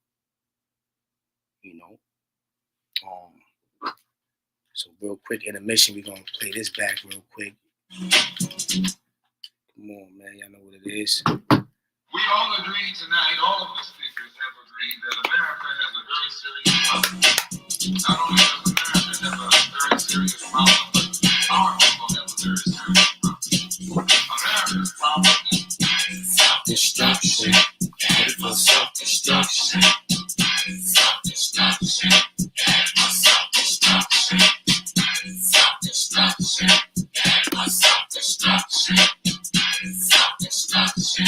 So real quick intermission, we're gonna play this back real quick. Come on, man, y'all know what it is. We all agree tonight, all of the speakers have agreed that America has a very serious problem. Not only does America have a very serious problem, but our people have a very serious problem. America's problem is self-destruction. Headed for self-destruction. Self-destruction. Headed for self-destruction. Self-destruction. Headed for self-destruction. Self-destruction.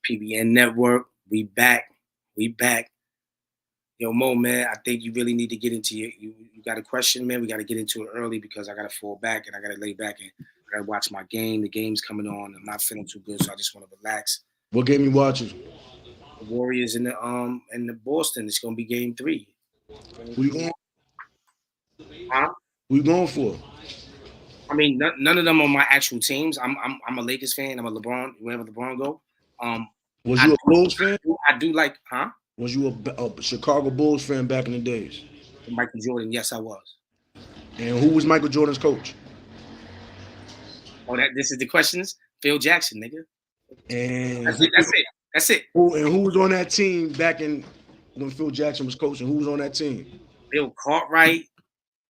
PBN Network, we back. Yo, Mo, man, I think you really need to get into you got a question, man. We got to get into it early because I got to fall back and I got to lay back and I got to watch my game. The game's coming on. I'm not feeling too good, so I just want to relax. What game you watching? The Warriors in the Boston. It's gonna be game 3. Who you going? Huh? Who you going for? I mean, none of them are my actual teams. I'm a Lakers fan. I'm a LeBron. Wherever LeBron go. Was you a Bulls fan? I do like, huh? Was you a Chicago Bulls fan back in the days? Michael Jordan, yes, I was. And who was Michael Jordan's coach? Oh, this is the questions? Phil Jackson, nigga. And That's it. Who was on that team back when Phil Jackson was coaching? Who was on that team? Bill Cartwright,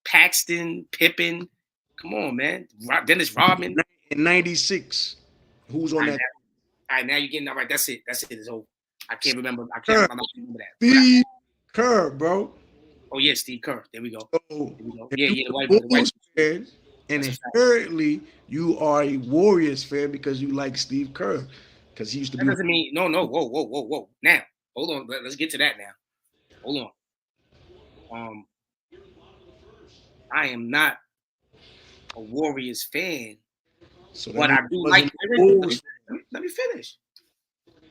Paxton, Pippen. Come on, man. Dennis Rodman. In 96. Who was on that? All right, now you're getting that right. That's it. It's over. I can't remember. I can't remember that. Steve Kerr, bro. Oh yeah, Steve Kerr. There we go. Oh, Yeah, the white fan. And inherently, you are a Warriors fan because you like Steve Kerr. Because he used to be. That doesn't mean no. Whoa. Now, hold on. Let's get to that now. Hold on. I am not a Warriors fan, So but I do like. Let me finish.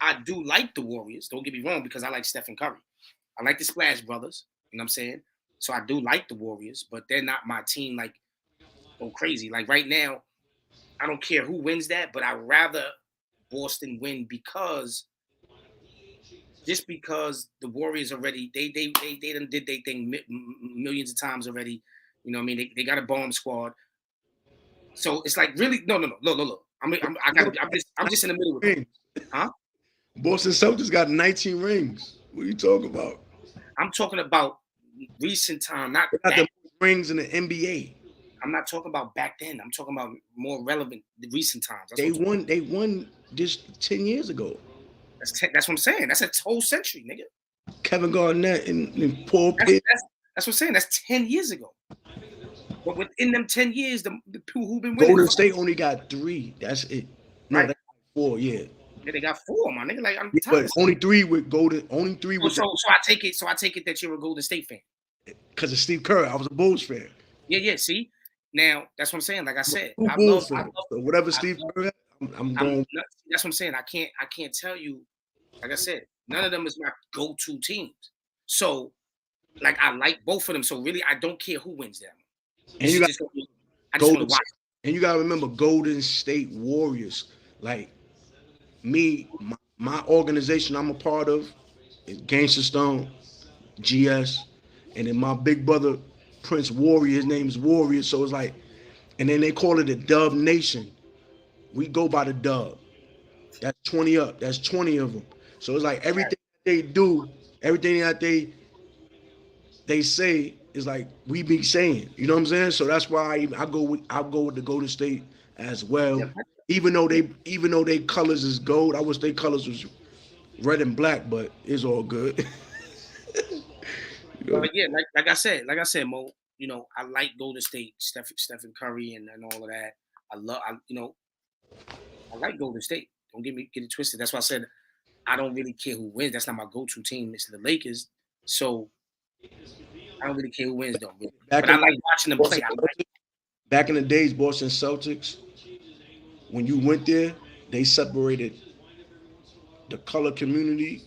I do like the Warriors. Don't get me wrong, because I like Stephen Curry. I like the Splash Brothers. You know what I'm saying? So I do like the Warriors, but they're not my team. Like, go crazy. Like right now, I don't care who wins that, but I'd rather Boston win because the Warriors already they done did their thing millions of times already. You know what I mean? They got a bomb squad. So it's like really no. I'm just in the middle of it. Huh? Boston Celtics got 19 rings. What are you talking about? I'm talking about recent time, not they got the rings in the NBA. I'm not talking about back then. I'm talking about more relevant recent times. They won just 10 years ago. That's what I'm saying. That's a whole century, nigga. Kevin Garnett and Paul That's, Pierce. that's what I'm saying. That's 10 years ago. But within them 10 years, the people who've been winning. Golden State only got 3. That's it. No, Right. that's 4. Yeah. Yeah, they got 4, my nigga. Like I'm Yeah, tired. but only 3 with Golden. Only 3 with So I take it. So I take it that you're a Golden State fan. because of Steve Kerr. I was a Bulls fan. Yeah. See, now that's what I'm saying. Like I said, I'm a I Bulls love. fan. So whatever Steve Kerr, I'm going. That's what I'm saying. I can't tell you. Like I said, none of them is my go-to teams. So, like I like both of them. So really, I don't care who wins them. And you got I just want to watch. And you gotta remember Golden State Warriors. Like me, my organization I'm a part of is Gangsta Stone, GS, and then my big brother Prince Warrior. His name is Warrior. So it's like, and then they call it the Dub Nation. We go by the Dub. That's 20 up. That's 20 of them. So it's like everything they do, everything that they say is like we be saying. You know what I'm saying? So that's why I go with the Golden State as well. Yeah. Even though they colors is gold, I wish they colors was red and black, but it's all good. You know? But yeah, like I said, Mo. You know, I like Golden State, Stephen Curry, and all of that. I like Golden State. Don't get it twisted. That's why I said I don't really care who wins. That's not my go-to team. It's the Lakers. So I don't really care who wins, though. But I like watching them play. Back in the days, Boston Celtics, when you went there, they separated the color community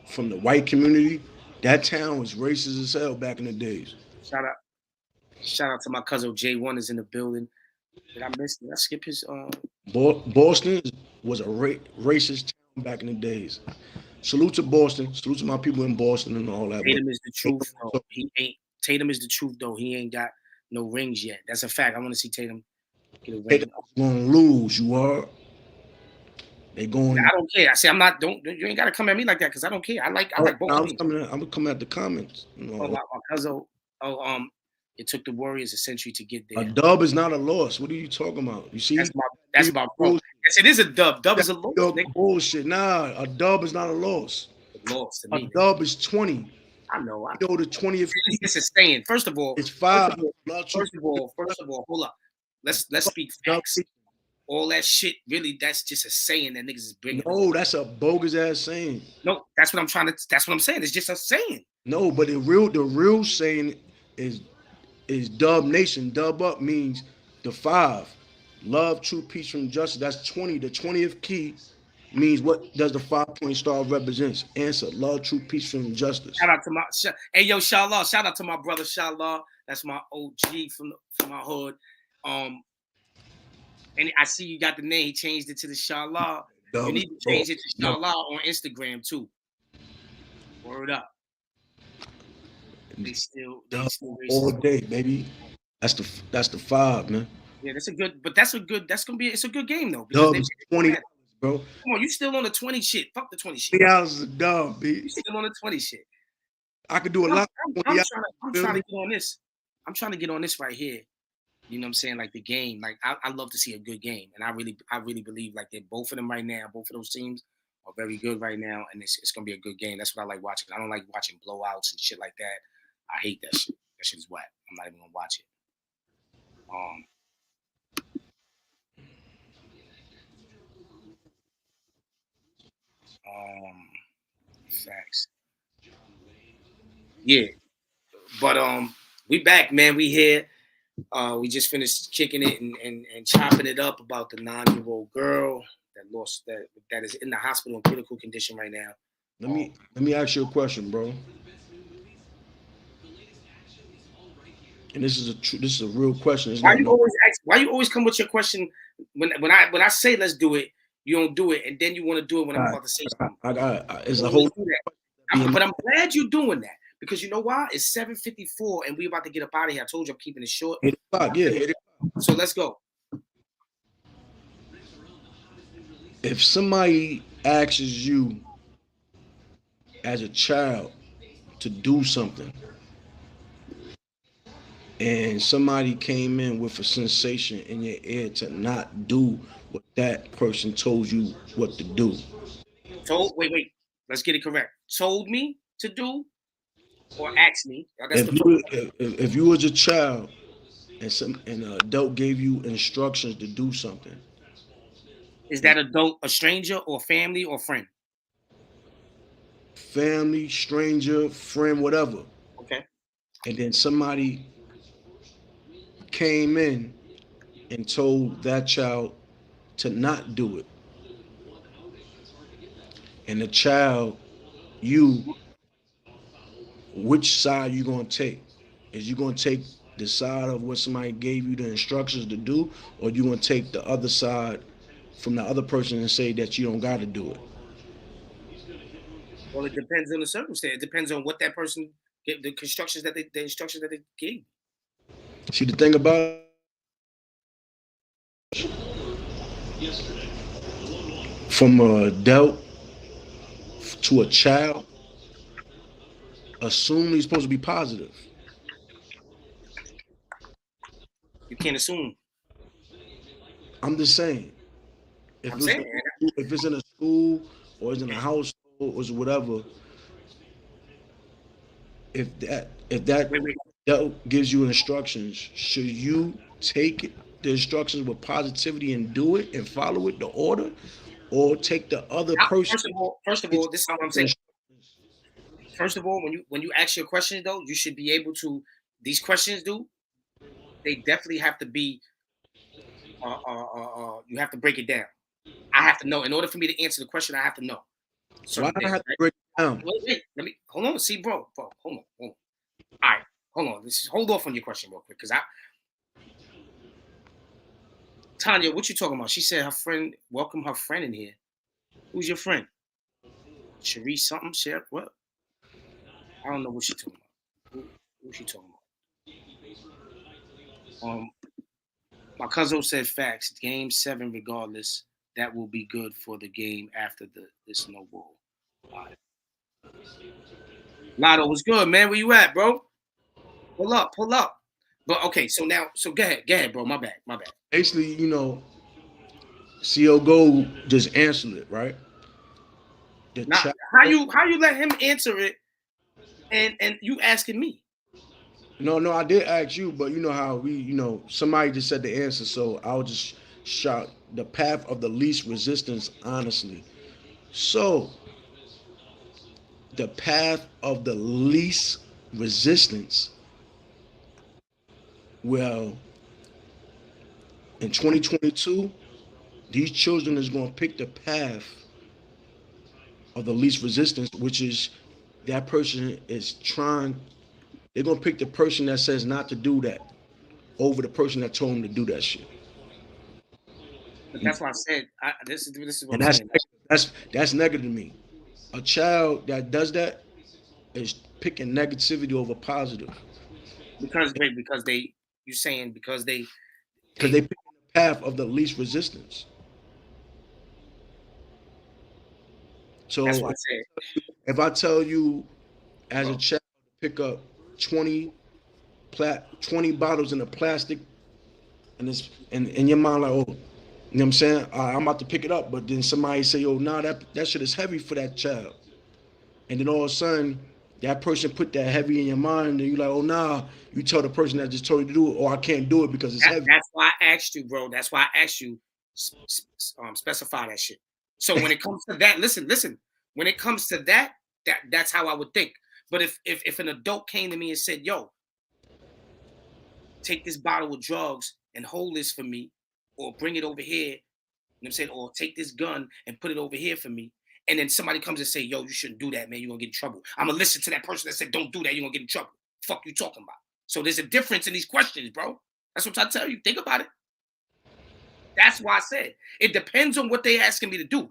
from the white community. That town was racist as hell back in the days. Shout out to my cousin J1 is in the building. Did I miss? Did I skip his? Boston was a racist town back in the days. Salute to Boston. Salute to my people in Boston and all that. Tatum is the truth. Though. Tatum is the truth, though. He ain't got no rings yet. That's a fact. I want to see Tatum get a ring. Tatum's gonna lose. You are. They going. I don't care. I say I'm not. You ain't gotta come at me like that because I don't care. I like both. I'm coming at the comments. You know. My cousin. It took the Warriors a century to get there. A dub is not a loss. What are you talking about? You see, that's my bro. Yes, it is a dub. Dub is a loss. Bullshit. Nah, a dub is not a loss. Loss to me. A dub is 20. I know. You know the 20th. It's a saying. First of all, it's 5. First of all, hold up. Let's speak facts. All that shit, really, that's just a saying that niggas is bringing. No, that's a bogus ass saying. No, that's what I'm saying. It's just a saying. No, but the real saying is Dub Nation. Dub up means the 5. Love, truth, peace, from justice. That's 20. The 20th key means what does the 5-point star represents? Answer: love, truth, peace, from justice. Shout out to Shallah. Shout out to my brother Shallah. That's my OG from my hood. And I see you got the name. He changed it to the Shallah. You need to change it to Shallah on Instagram too. Word up. They still all day, baby. That's the 5, man. Yeah, it's a good game though. Dub is $20, bro. Come on, you still on the 20 shit. Fuck the 20 shit. $20 is a dub, B. You still on the 20 shit. I could do a lot. I'm trying to get on this. I'm trying to get on this right here. You know what I'm saying? Like the game. Like I love to see a good game. And I really believe like they're both of them right now, both of those teams are very good right now. And it's gonna be a good game. That's what I like watching. I don't like watching blowouts and shit like that. I hate that shit. That shit is whack. I'm not even gonna watch it. Facts. Yeah. But we back, man. We here. We just finished kicking it and chopping it up about the 9-year-old girl that is in the hospital in critical condition right now. Let me ask you a question, bro. And this is a real question. Why you always come with your question when I say let's do it, you don't do it, and then you want to do it when I'm about to say something. It's a whole. But I'm glad you're doing that because you know why? It's 7:54 and we about to get up out of here. I told you I'm keeping it short. 8 o'clock, yeah. So let's go. If somebody asks you as a child to do something, and somebody came in with a sensation in your ear to not do what that person told you what to do. Wait. Let's get it correct. Told me to do or asked me. That's If the you first. if you was a child and an adult gave you instructions to do something, Is that adult a stranger or family or friend? family, stranger, friend, whatever, Okay. and then somebody came in and told that child to not do it, and the child, you, which side you gonna take? Is you gonna take the side of what somebody gave you the instructions to do, or you gonna take the other side from the other person and say that you don't got to do it? Well, it depends on the circumstance. It depends on what that person the instructions that they gave. See, the thing about from an adult to a child, assume he's supposed to be positive. You can't assume. I'm just saying, if I'm it's saying. if it's in a school or it's in a household or it's whatever, if that Wait, wait. adult gives you instructions, should you take the instructions with positivity and do it and follow it, the order, or take the other person? First of all, this is what I'm saying. First of all, when you ask your questions though, you should be able to. These questions, they definitely have to be. You have to break it down. I have to know. In order for me to answer the question, I have to know. Why Certain do I things, have to right? break it down? Wait. Let me hold on. See, bro, hold on. All right, hold on. Hold off on your question real quick, because Tanya, what you talking about? She said her friend welcome her friend in here. Who's your friend? Sharice something? Share what? I don't know what she talking about. Who she talking about? My cousin said facts. Game 7, regardless, that will be good for the game after the snowball. All right. Lotto, what's good, man? Where you at, bro? Pull up. But okay, so go ahead, bro. My bad. Basically, CO Gold just answered it, right? Now, how you let him answer it, and you asking me? No, I did ask you, but you know how somebody just said the answer, so I'll just shout the path of the least resistance, honestly. So, the path of the least resistance, well, in 2022, these children is going to pick the path of the least resistance, which is that person is trying. They're gonna pick the person that says not to do that over the person that told them to do that shit. But that's why I said this is what And I'm saying. that's negative to me. A child that does that is picking negativity over positive. Because they Because they pick the path of the least resistance. So that's what I said. if I tell you as a child to pick up 20 bottles in a plastic, and it's in your mind like, oh, you know what I'm saying? I'm about to pick it up, but then somebody say, oh, nah, that shit is heavy for that child. And then all of a sudden, that person put that heavy in your mind, and you're like, oh, nah, you tell the person that just told you to do it, or I can't do it because it's heavy. That's why I asked you, bro. That's why I asked you, specify that shit. So when it comes to that, listen. When it comes to that's how I would think. But if an adult came to me and said, yo, take this bottle of drugs and hold this for me, or bring it over here, you know what I'm saying, or take this gun and put it over here for me, and then somebody comes and say, yo, you shouldn't do that, man, you're gonna get in trouble. I'm gonna listen to that person that said, don't do that, you're gonna get in trouble. Fuck you talking about? So there's a difference in these questions, bro. That's what I tell you. Think about it. That's why I said it depends on what they asking me to do,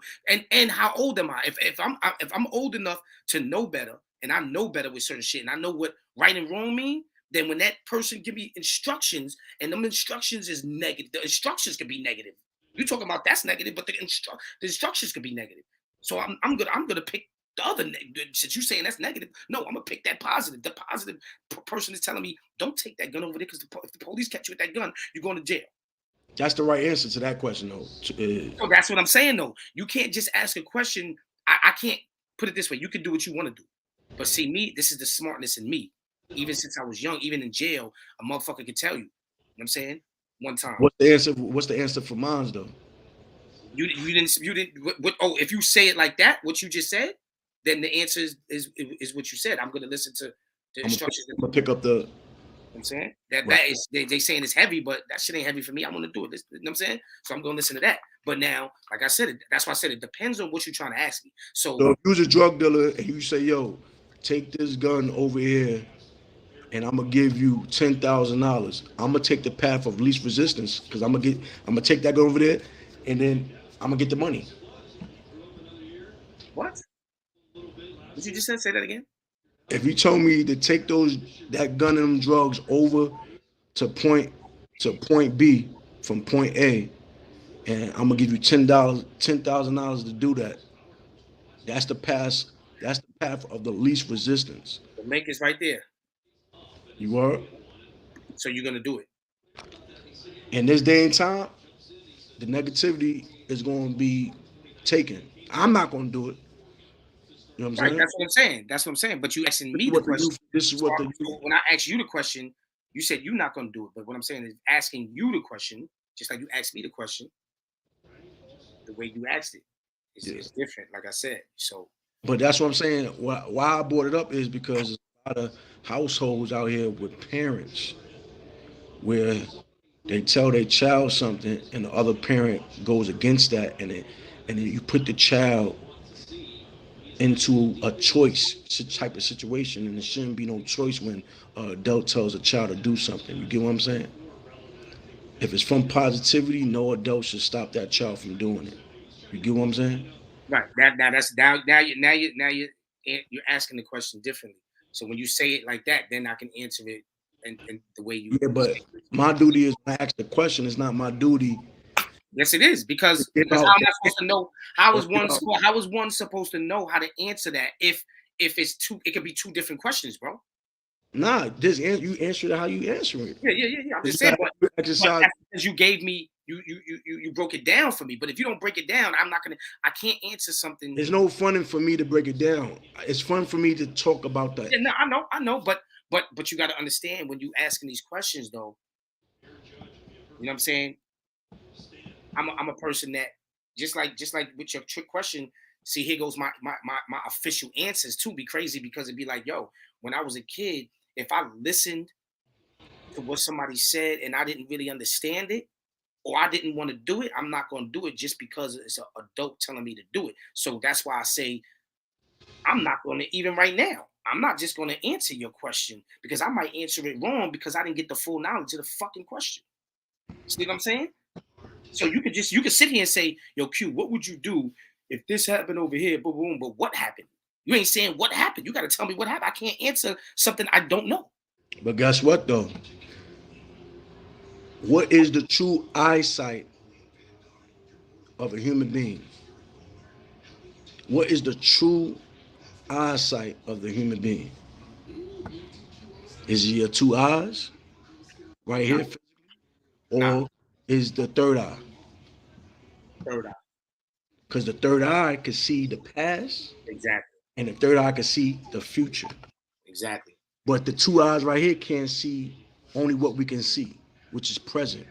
and how old am I? If I'm old enough to know better, and I know better with certain shit, and I know what right and wrong mean, then when that person give me instructions, and them instructions is negative, the instructions could be negative. You talking about that's negative, but the instructions could be negative. So I'm gonna pick the other. Since you saying that's negative, no, I'm gonna pick that positive. The positive person is telling me don't take that gun over there because if the police catch you with that gun, you're going to jail. That's the right answer to that question, though. So that's what I'm saying, though. You can't just ask a question. I can't put it this way, you can do what you want to do. But see, me, this is the smartness in me. Even since I was young, even in jail, a motherfucker could tell you. You know what I'm saying? One time. What's the answer? What's the answer for mine though? You didn't oh, if you say it like that, what you just said, then the answer is what you said. I'm gonna listen to the instructions. I'm gonna pick up the. I'm saying that is they saying it's heavy, but that shit ain't heavy for me. I'm gonna do it. You know what I'm saying? So I'm gonna listen to that. But now, like I said, that's why I said it depends on what you're trying to ask me. So if you're a drug dealer and you say, "Yo, take this gun over here, and I'm gonna give you $10,000," I'm gonna take the path of least resistance because I'm gonna take that gun over there, and then I'm gonna get the money. What? What you just said? Say that again. If you told me to take that gun and them drugs over to point B from point A, and I'm gonna give you $10,000 to do that, that's the path of the least resistance. The make is right there. You are. So you're gonna do it. In this day and time, the negativity is going to be taken. I'm not going to do it. You know what I'm saying? That's what I'm saying. But you asking me the question. This is what when I asked you the question, you said you're not going to do it. But what I'm saying is asking you the question, just like you asked me the question, the way you asked it is different. Like I said, so. But that's what I'm saying. Why I brought it up is because there's a lot of households out here with parents where they tell their child something and the other parent goes against that, and then you put the child into a choice type of situation, and there shouldn't be no choice when an adult tells a child to do something. You get what I'm saying? If it's from positivity, no adult should stop that child from doing it. You get what I'm saying? Right. Now you're asking the question differently. So when you say it like that, then I can answer it and the way you. Yeah, but my duty is to ask the question. It's not my duty. Yes, it is because how am I supposed to know? How is one supposed to know how to answer that if it's two? It could be two different questions, bro. Nah, you answer it how you answer it. Yeah. I'm just saying, but because you gave me, you broke it down for me. But if you don't break it down, I can't answer something. There's no fun for me to break it down. It's fun for me to talk about that. Yeah, no, I know, but you got to understand when you asking these questions, though. You know what I'm saying? I'm a person that just like with your trick question. See, here goes my official answers too. Be crazy because it'd be like, yo, when I was a kid, if I listened to what somebody said and I didn't really understand it, or I didn't want to do it, I'm not going to do it just because it's an adult telling me to do it. So that's why I say I'm not going to, even right now, I'm not just going to answer your question because I might answer it wrong because I didn't get the full knowledge of the fucking question. See what I'm saying? So you could sit here and say, yo, Q, what would you do if this happened over here? Boom, boom, but what happened? You ain't saying what happened. You got to tell me what happened. I can't answer something I don't know. But guess what, though? What is the true eyesight of a human being? What is the true eyesight of the human being? Is it your two eyes right here? Or is the third eye? Third eye. Because the third eye can see the past. Exactly. And the third eye can see the future. Exactly. But the two eyes right here can't see only what we can see, which is present.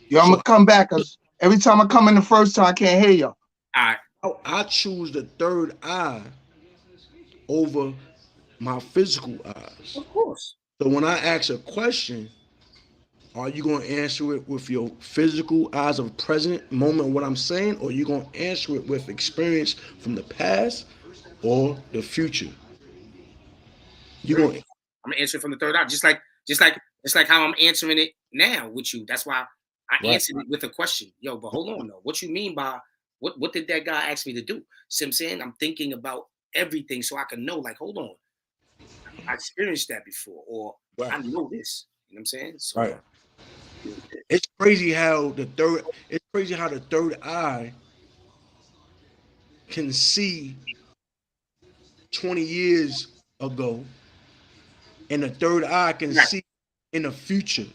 Yo, I'm going to come back because every time I come in the first time, I can't hear you. I choose the third eye over my physical eyes. Of course. So when I ask a question, are you going to answer it with your physical eyes of present moment, what I'm saying, or are you going to answer it with experience from the past or the future? I'm gonna answer it from the third eye, just like how I'm answering it now with you. That's why I answered it with a question. Yo, but hold on though. What you mean by what did that guy ask me to do? See what I'm saying? I'm thinking about everything so I can know, like, hold on. I experienced that before, or I know this. You know what I'm saying? So, right. It's crazy how the third eye can see 20 years ago, and the third eye can see in the future.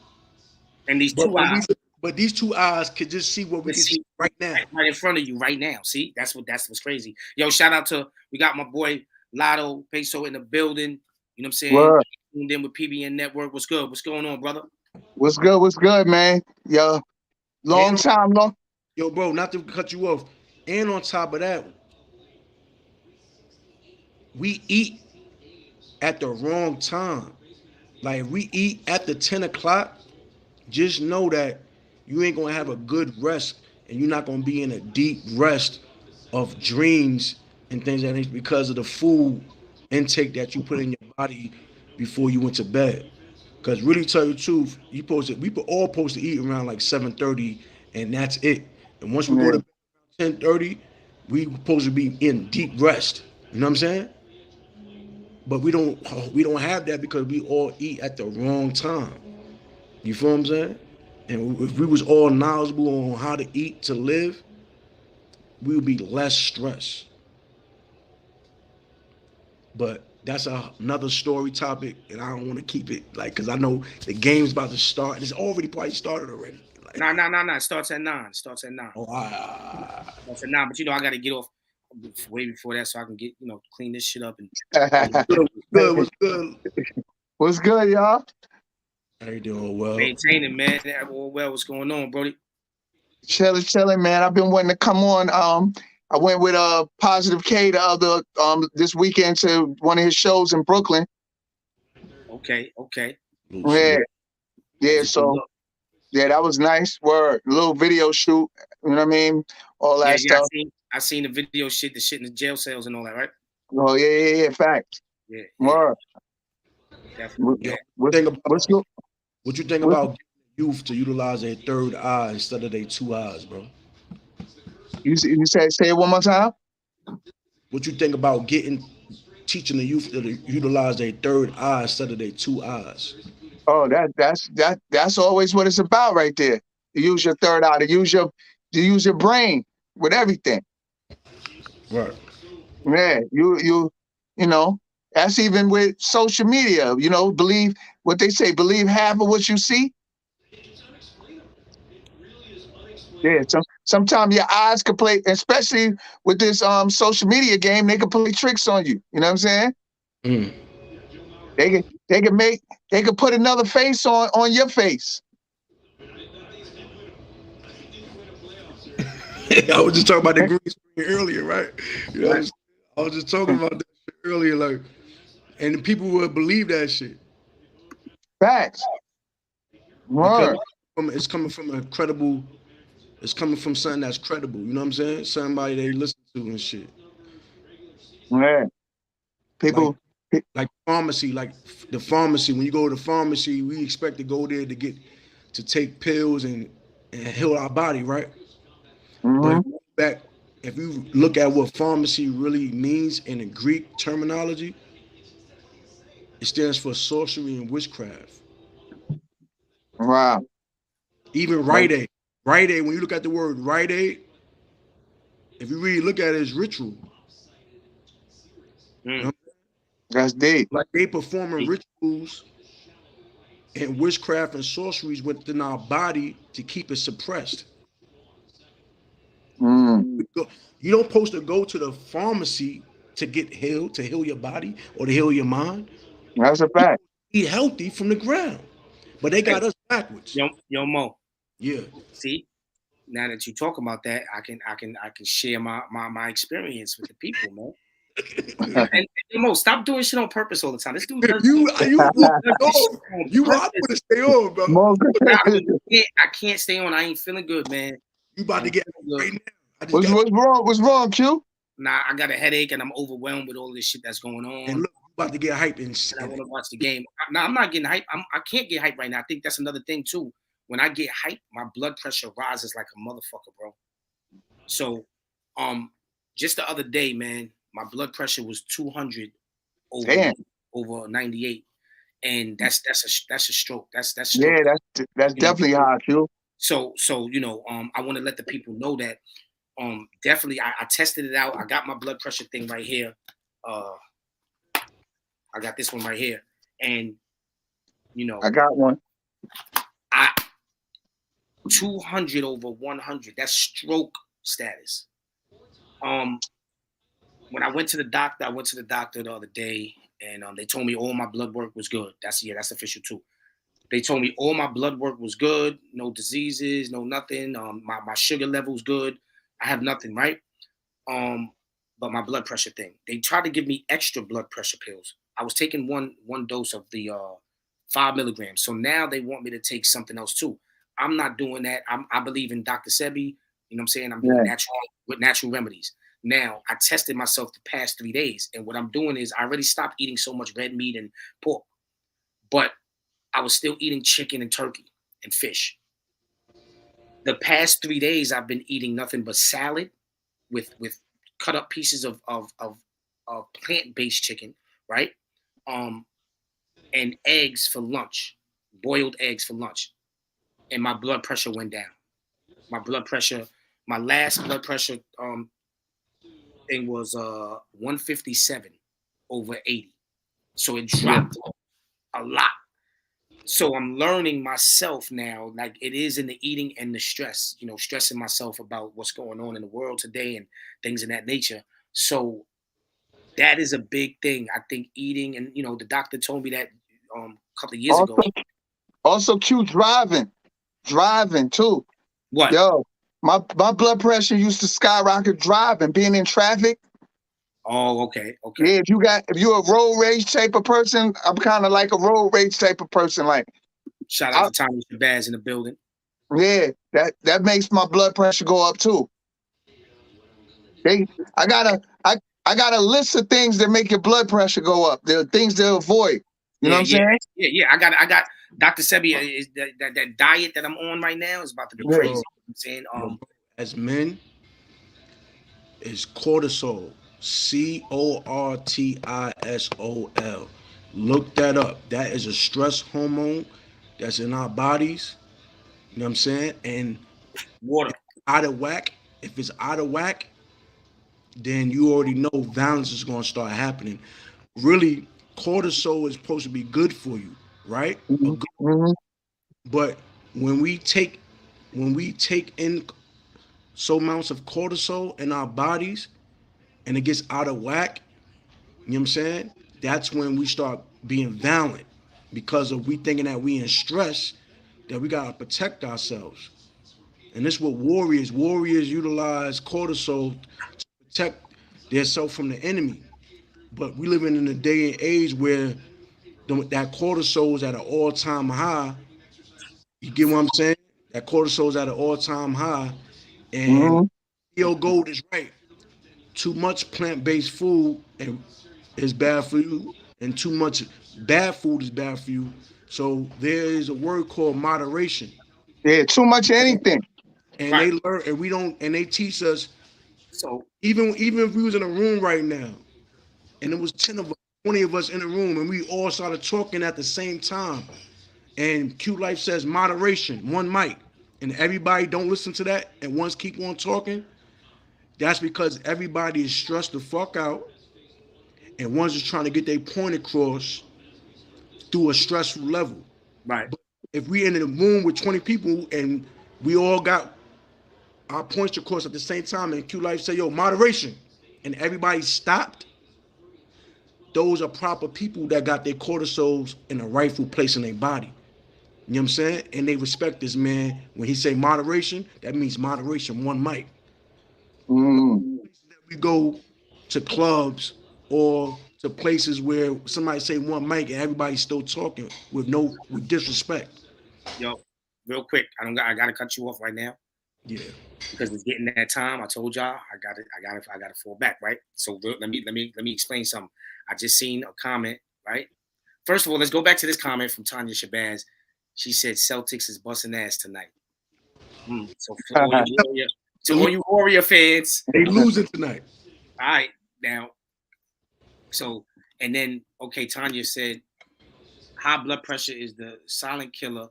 And these two eyes, but these two eyes can just see what we can see right now, right in front of you, right now. See, that's what's crazy. Yo, shout out to We got my boy Lotto Peso in the building. You know what I'm saying? Word. Tuned in with PBN Network. What's good? What's going on, brother? What's good? What's good, man? Yo, long time. Yo, bro, not to cut you off. And on top of that, we eat at the wrong time. Like, we eat after 10 o'clock, just know that you ain't gonna have a good rest and you're not gonna be in a deep rest of dreams and things like that because of the food intake that you put in your body before you went to bed. Because really, tell you the truth, we all supposed to eat around like 7:30, and that's it. And once we go to bed around 10:30, we supposed to be in deep rest. You know what I'm saying? But we don't have that because we all eat at the wrong time. You feel what I'm saying? And if we was all knowledgeable on how to eat to live, we would be less stressed. But that's another story topic, and I don't want to keep it like, because I know the game's about to start, and it's already probably started already. Like, Nah. It starts at 9. Oh, Starts at 9. But you know, I got to get off way before that so I can get, you know, clean this shit up. And What's good? What's good, y'all? How you doing? Well, maintaining, man. All well. What's going on, Brody? Chilling, man. I've been wanting to come on. I went with Positive K the other this weekend to one of his shows in Brooklyn. Okay. Yeah. So yeah, that was nice. Word, little video shoot. You know what I mean? All that stuff. I seen the video shit, the shit in the jail cells and all that, right? Oh yeah. Fact. Yeah. Word. Definitely. What you think about youth to utilize their third eye instead of their two eyes, bro? You say it one more time? What you think about teaching the youth to utilize their third eye instead of their two eyes? Oh, that's always what it's about right there. To use your third eye, to use your brain with everything. Right. Yeah, you know, that's even with social media, you know, believe what they say, believe half of what you see. Yeah, sometimes your eyes can play, especially with this social media game, they can play tricks on you. You know what I'm saying? They can put another face on your face. I was just talking about the green screen earlier, right? You know, I was just talking about that shit earlier, like, and people would believe that shit. Facts. Because it's coming from something that's credible. You know what I'm saying? Somebody they listen to and shit. Yeah. People like pharmacy, like the pharmacy. When you go to the pharmacy, we expect to go there to take pills and heal our body, right? Mm-hmm. But if you look at what pharmacy really means in the Greek terminology, it stands for sorcery and witchcraft. Wow. Even Rite Aid. Rite Aid, when you look at the word Rite Aid, if you really look at it, it's ritual. You know? That's deep. Like they performing rituals and witchcraft and sorceries within our body to keep it suppressed. You don't supposed to go to the pharmacy to get healed, to heal your body or to heal your mind. That's a fact. Eat healthy from the ground, but they got us backwards. Yo, Mo. Yeah. See, now that you talk about that, I can share my experience with the people, man. and Mo, stop doing shit on purpose all the time. This dude does you want to stay on, bro. I can't stay on. I ain't feeling good, man. You about to get right now. What's wrong? What's wrong, Q? Nah, I got a headache and I'm overwhelmed with all this shit that's going on. And look, you about to get hyped and I want to watch the game. I'm not getting hyped. I can't get hyped right now. I think that's another thing too. When I get hyped, my blood pressure rises like a motherfucker, bro. So, just the other day, man, my blood pressure was 200 over 98, and that's a stroke. That's stroke. Yeah, that's definitely high, Q. So you know, I want to let the people know that definitely I tested it out. I got my blood pressure thing right here. I got this one right here, and you know, I got one. 200 over 100. That's stroke status. when I went to the doctor, the other day, and they told me all my blood work was good. That's official too. They told me all my blood work was good, no diseases, no nothing. My sugar level's good. I have nothing, right? But my blood pressure thing. They tried to give me extra blood pressure pills. I was taking one dose of the 5 milligrams. So now they want me to take something else too. I'm not doing that. I believe in Dr. Sebi. You know what I'm saying? I'm doing natural remedies. Now, I tested myself the past 3 days, and what I'm doing is I already stopped eating so much red meat and pork, but I was still eating chicken and turkey and fish. The past 3 days, I've been eating nothing but salad with cut up pieces of plant-based chicken, right? And eggs for lunch, boiled eggs for lunch. And my blood pressure went down. My last blood pressure thing was 157 over 80. So it dropped a lot. So I'm learning myself now, like it is in the eating and the stress, stressing myself about what's going on in the world today and things of that nature. So that is a big thing. I think eating, and the doctor told me that a couple of years ago. Also, Q, driving too. What? Yo, my blood pressure used to skyrocket driving, being in traffic. Oh, okay. Yeah, if you're a road rage type of person, I'm kind of like a road rage type of person. Like, shout out to Tanya Shabazz in the building. Yeah, that makes my blood pressure go up too. I got a list of things that make your blood pressure go up. There are things to avoid. You know what I'm saying? Yeah. I got Dr. Sebi. Is that diet that I'm on right now is about to be crazy. You know what I'm saying, as men, is cortisol. Cortisol. Look that up. That is a stress hormone that's in our bodies. You know what I'm saying? And water out of whack. If it's out of whack, then you already know violence is going to start happening. Really, cortisol is supposed to be good for you, right? But when we take in so amounts of cortisol in our bodies and it gets out of whack, you know what I'm saying? That's when we start being violent because of we thinking that we in stress, that we gotta protect ourselves. And this is what warriors utilize cortisol to protect themselves from the enemy. But we living in a day and age where that cortisol is at an all-time high. You get what I'm saying? That cortisol is at an all-time high. And Theo Gold is right. Too much plant-based food is bad for you, and too much bad food is bad for you. So there is a word called moderation. Yeah, too much of anything. And they learn, and we don't, and they teach us. So even if we was in a room right now, and it was 10 of us, 20 of us in the room, and we all started talking at the same time, and Q Life says moderation, one mic, and everybody don't listen to that, and ones keep on talking. That's because everybody is stressed the fuck out, and one's just trying to get their point across through a stressful level. Right. But if we in a room with 20 people and we all got our points across at the same time, and Q Life say, yo, moderation, and everybody stopped, those are proper people that got their cortisols in a rightful place in their body. You know what I'm saying? And they respect this man. When he say moderation, that means moderation, one mic. We go to clubs or to places where somebody say one mic and everybody's still talking with disrespect. Yo, real quick, I gotta cut you off right now. Yeah. Because it's getting that time. I told y'all I gotta fall back, right? So let me explain something. I just seen a comment, right? First of all, let's go back to this comment from Tanya Shabazz. She said Celtics is busting ass tonight. So for all you Warrior fans, they losing tonight. All right, now. So and then Tanya said high blood pressure is the silent killer.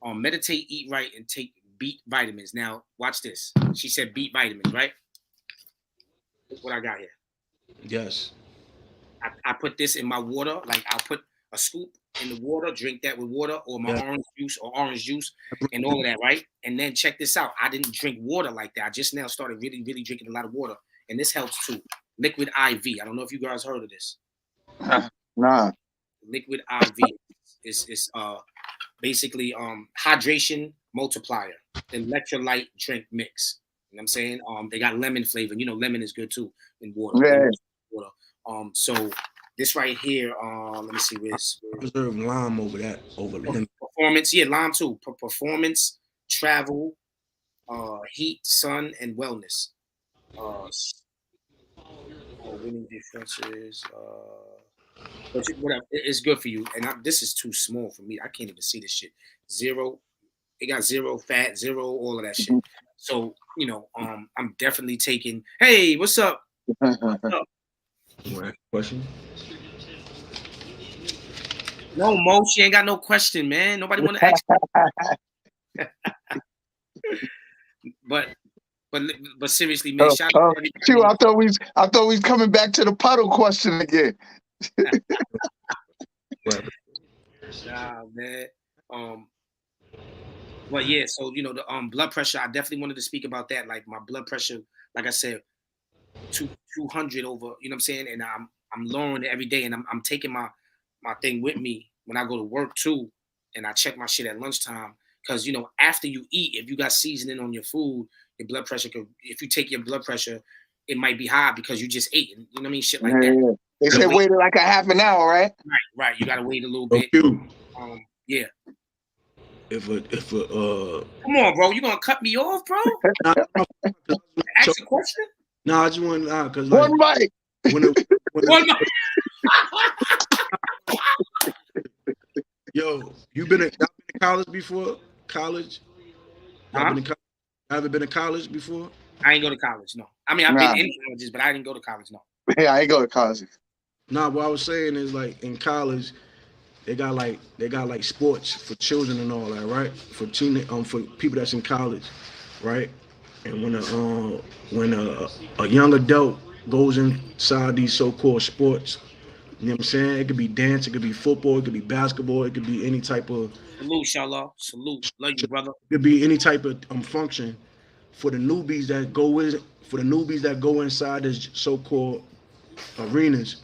Meditate, eat right, and take beet vitamins. Now watch this. She said beet vitamins, right? Look what I got here. Yes. I put this in my water. Like I'll put a scoop in the water, drink that with water, or my orange juice, and all of that, right? And then check this out. I didn't drink water like that. I just now started really, really drinking a lot of water, and this helps too. Liquid IV. I don't know if you guys heard of this. Nah. Liquid IV is basically hydration multiplier, electrolyte drink mix. You know what I'm saying? They got lemon flavor. You know, lemon is good too in water. Yeah. Water. So this right here, let me see where's Reserve lime over lemon. Performance, yeah, lime too. Performance, travel, heat, sun, and wellness. Winning differences. Whatever. It's good for you. And this is too small for me. I can't even see this shit. Zero. It got zero fat, zero, all of that shit. So, you know, I'm definitely taking. Hey, what's up? What's up? Question? No, Mo, she ain't got no question, man. Nobody want to ask. But seriously, man. Shout out to Shoot, I thought we was coming back to the puddle question again. Nah, man. But yeah, so you know the blood pressure. I definitely wanted to speak about that. Like my blood pressure, like I said, 200 over. You know what I'm saying? And I'm lowering it every day, and I'm taking my thing with me when I go to work too, and I check my shit at lunchtime. Because, you know, after you eat, if you got seasoning on your food, your blood pressure could, if you take your blood pressure, it might be high because you just ate. You know what I mean? Shit like that. Yeah. They said wait like a half an hour, right? Right. You got to wait a little bit. Yeah. If a Come on, bro. You going to cut me off, bro? Ask a question? No, I just want because like, one mic. One mic. Yo, y'all been to college before? College? Ever been to college before? I ain't go to college, no. I mean, I've been in colleges, but I didn't go to college, no. Yeah, I ain't go to college. Nah, what I was saying is like in college, they got like sports for children and all that, right? For for people that's in college, right? And when a young adult goes inside these so-called sports, you know what I'm saying? It could be dance, it could be football, it could be basketball, it could be any type of. Salute, Shalom. Salute. Love you, brother. It could be any type of function for the newbies that go inside this so-called arenas.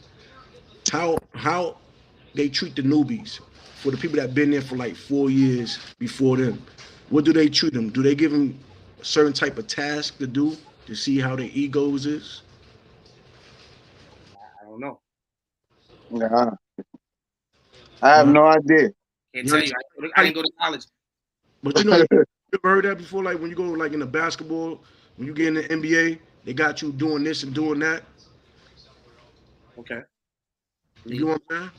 How they treat the newbies, for the people that been there for like 4 years before them. What do they treat them? Do they give them a certain type of task to do to see how their egos is? I don't know. Nah. I have no idea. Can't tell you. I didn't go to college. But you know, you ever heard that before? Like when you go like in the basketball, when you get in the NBA, they got you doing this and doing that. Okay. You know what I'm saying?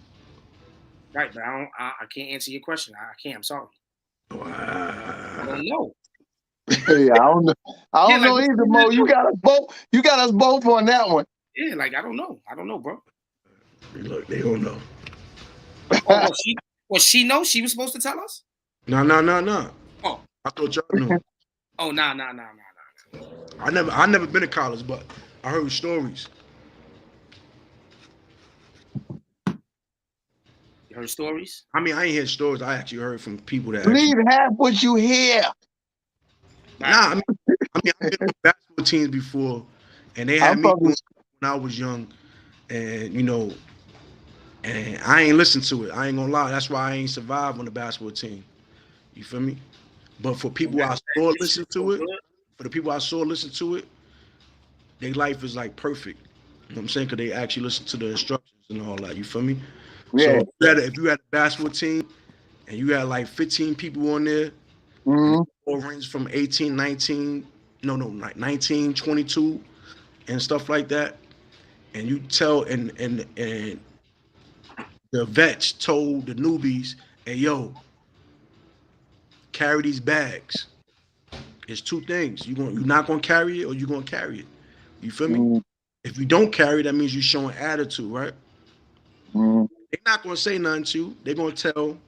Right, but I can't answer your question. I can't. I'm sorry. I don't know. Yeah, I don't know. I don't know either, Mo. You got us both. You got us both on that one. Yeah, like I don't know. I don't know, bro. Look, they don't know. She know? She was supposed to tell us? No. Oh, I thought y'all knew. Oh, nah. I never been to college, but I heard stories. You heard stories? I mean, I ain't heard stories. I actually heard from people that. Believe half what you hear. Nah, I mean, I've been on basketball teams before, and they had me when I was young, and you know, and I ain't listened to it. I ain't gonna lie. That's why I ain't survived on the basketball team. You feel me? But for people I saw listen to it, their life is like perfect. You know what I'm saying? Because they actually listen to the instructions and all that. You feel me? Yeah. So if you had a basketball team and you had like 15 people on there, or range from 18, 19, like 19, 22 and stuff like that, and you tell and the vets told the newbies, hey yo, carry these bags. It's two things. You're not gonna carry it or you're gonna carry it. You feel me? If you don't carry it, that means you're showing attitude, right? They're not gonna say nothing to you. They're gonna tell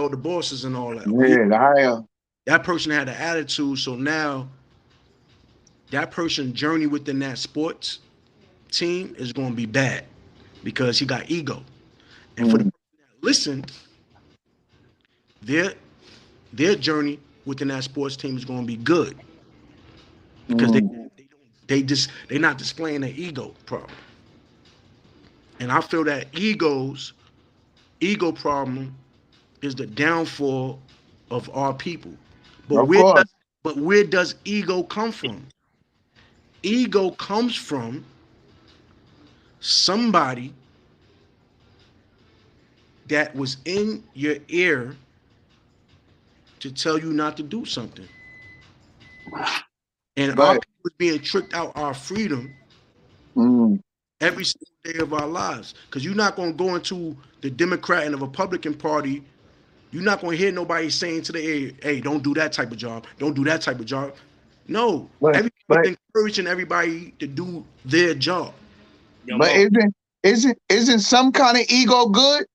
the bosses and all that. Yeah, that person had an attitude, so now that person's journey within that sports team is gonna be bad because he got ego. And for the person that listened, their journey within that sports team is gonna be good because they don't they're not displaying their ego problem. And I feel that ego problem is the downfall of our people. But where does ego come from? Ego comes from somebody that was in your ear to tell you not to do something. And our people is being tricked out our freedom every single day of our lives. Because you're not going to go into the Democrat and the Republican Party. You're not going to hear nobody saying today, hey, don't do that type of job. Don't do that type of job. No. Everybody's encouraging everybody to do their job. But isn't some kind of ego good?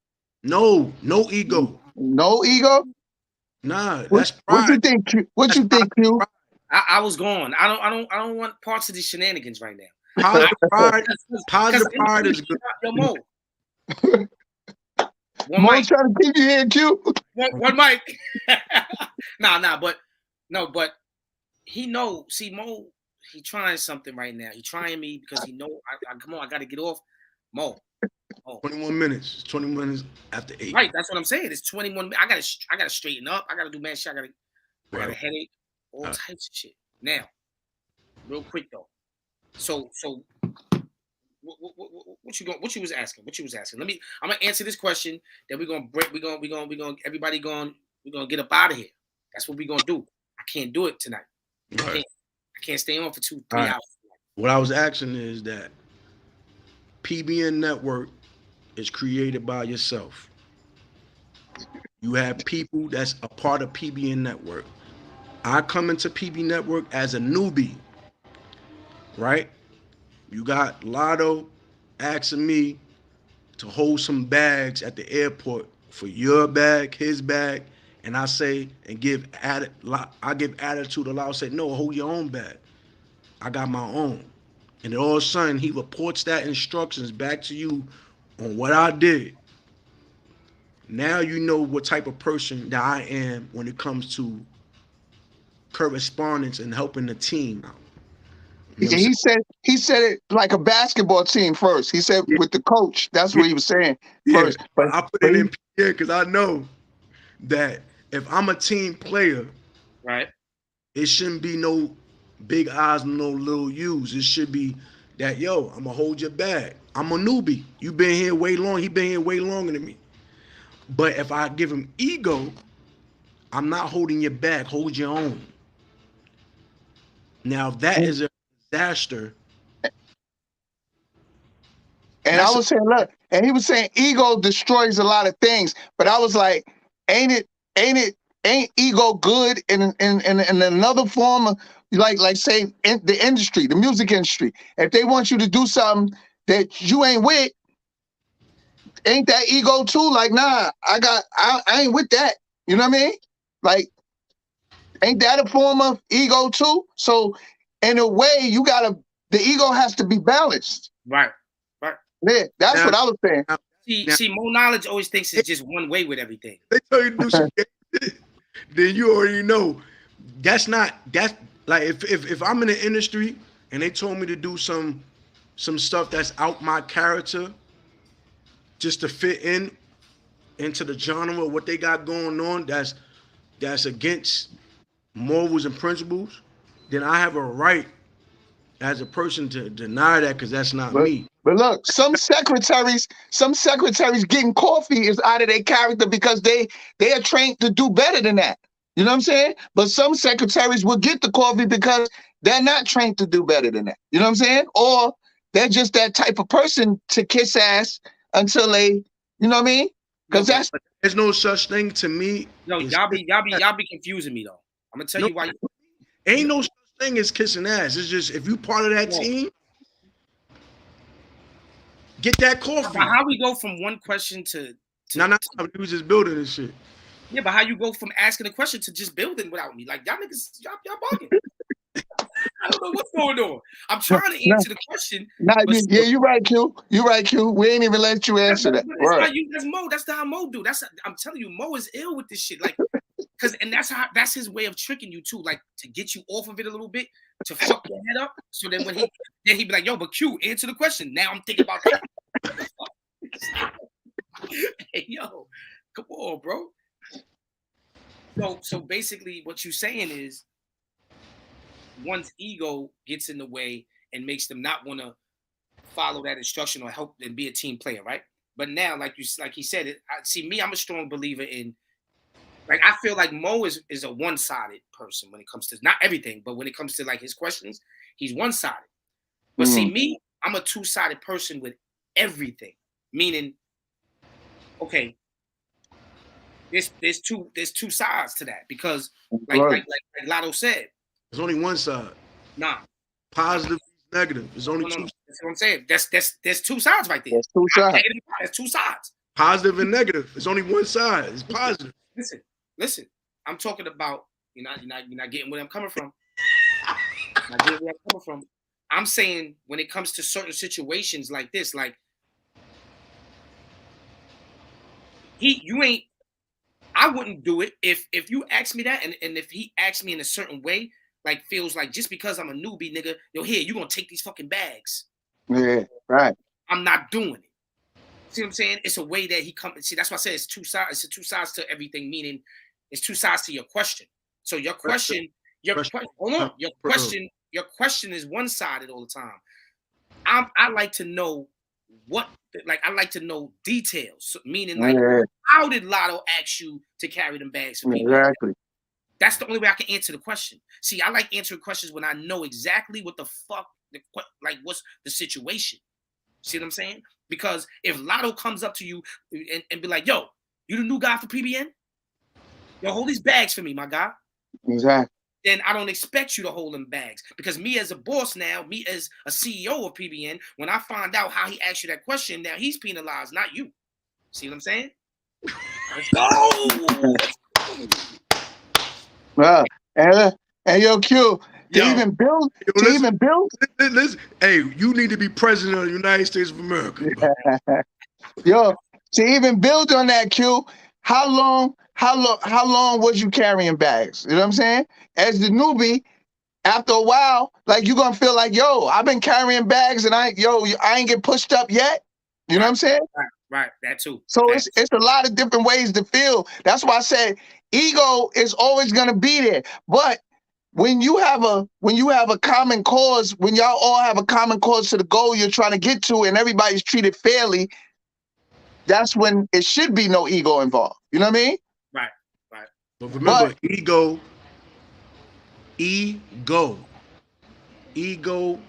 No ego. No ego? Nah, that's pride. What you think? What you think, Q? I was gone. I don't want parts of these shenanigans right now. Positive pride is good. Yo, Mo. Mo's trying to keep you here, Q. One mic. But he knows. See, Mo, he trying something right now. He trying me because he know. Come on, I got to get off. Mo. 21 minutes. It's 20 minutes after 8. Right, that's what I'm saying. It's 21. I gotta straighten up. I gotta do mad shit. I got a headache. All types of shit. Now, real quick though. So what you was asking? I'm gonna answer this question. Then we're gonna break. We're gonna get up out of here. That's what we're gonna do. I can't do it tonight. I can't stay on for 2-3 hours. What I was asking is that PBN Network is created by yourself. You have people that's a part of PBN Network. I come into PB Network as a newbie, right? You got Lotto asking me to hold some bags at the airport for your bag, his bag, and I say and give attitude. Allow say no, hold your own bag. I got my own, and then all of a sudden he reports that instructions back to you on what I did. Now you know what type of person that I am when it comes to correspondence and helping the team out. You know he said it like a basketball team first. He said with the coach. That's what he was saying first. But I put it in PBN because I know that if I'm a team player, right, it shouldn't be no big eyes, no little U's. It should be that, yo, I'm gonna hold your bag. I'm a newbie. You been here way long. He been here way longer than me. But if I give him ego, I'm not holding your back. Hold your own. Now that is a disaster. And I was saying, look, and he was saying ego destroys a lot of things. But I was like, ain't ego good in another form of like say in the industry, the music industry? If they want you to do something that you ain't with, ain't that ego too? Like, nah, I ain't with that. You know what I mean? Like, ain't that a form of ego too? So in a way, the ego has to be balanced. Right. Yeah, that's what I was saying. See, Mo Knowledge always thinks it's just one way with everything. They tell you to do some then you already know. That's like if I'm in the industry and they told me to do some stuff that's out my character just to fit into the genre of what they got going on that's against morals and principles, then I have a right as a person to deny that because that's not me. But look, some secretaries getting coffee is out of their character because they are trained to do better than that. You know what I'm saying? But some secretaries will get the coffee because they're not trained to do better than that. You know what I'm saying? Or they're just that type of person to kiss ass until they, you know what I mean? Because there's no such thing to me. No, y'all be confusing me though. I'm gonna tell you why. Ain't no such thing as kissing ass. It's just if you part of that team, get that coffee. How we go from one question to we was just building this shit. Yeah, but how you go from asking a question to just building without me? Like y'all niggas, y'all bugging. I don't know what's going on. I'm trying to answer the question. Yeah, you're right, Q. You're right, Q. We ain't even let you answer that. That's Mo. That's how Mo do. I'm telling you, Mo is ill with this shit. Like and that's his way of tricking you too, like to get you off of it a little bit, to fuck your head up. So then he'd be like, yo, but Q, answer the question. Now I'm thinking about that. Hey, yo, come on, bro. So basically what you're saying is one's ego gets in the way and makes them not want to follow that instruction or help and be a team player, right? But now, like he said, I'm a strong believer in, like, I feel like Mo is a one-sided person when it comes to, not everything, but when it comes to like his questions, he's one-sided. But see, me, I'm a two-sided person with everything. Meaning, okay, there's two sides to that, because like Lotto said, there's only one side. Nah. Positive, negative. There's only two. That's what I'm saying. There's two sides right there. There's two sides. There's two sides. Positive and negative. There's only one side. It's positive. Listen. I'm talking about, you're not getting where I'm coming from. Not getting where I'm coming from. I'm saying when it comes to certain situations like this, like I wouldn't do it if you ask me that, and if he asked me in a certain way, like feels like just because I'm a newbie, nigga, yo, here, you gonna take these fucking bags. Yeah, right. I'm not doing it. See what I'm saying? It's a way that he comes. See, that's why I said it's two sides. It's two sides to everything, meaning it's two sides to your question. So your question, hold on. Your question is one-sided all the time. I like to know I like to know details. Meaning, like, how did Lotto ask you to carry them bags for people? Exactly. That's the only way I can answer the question. See, I like answering questions when I know exactly what the fuck, what's the situation. See what I'm saying? Because if Lotto comes up to you and be like, yo, you the new guy for PBN? Yo, hold these bags for me, my guy. Exactly. Then I don't expect you to hold them bags. Because me as a boss now, me as a CEO of PBN, when I find out how he asked you that question, now he's penalized, not you. See what I'm saying? Let's go! Well, and yo, Q, even build. Listen, hey, you need to be president of the United States of America. Yo, to even build on that, Q, how long was you carrying bags? You know what I'm saying? As the newbie, after a while, like, you're gonna feel like, yo, I've been carrying bags and I ain't get pushed up yet. You know what I'm saying? Right, that too. So it's a lot of different ways to feel. That's why I said ego is always gonna be there. But when you have a common cause, when y'all all have a common cause to the goal you're trying to get to, and everybody's treated fairly, that's when it should be no ego involved. You know what I mean? Right. But remember, ego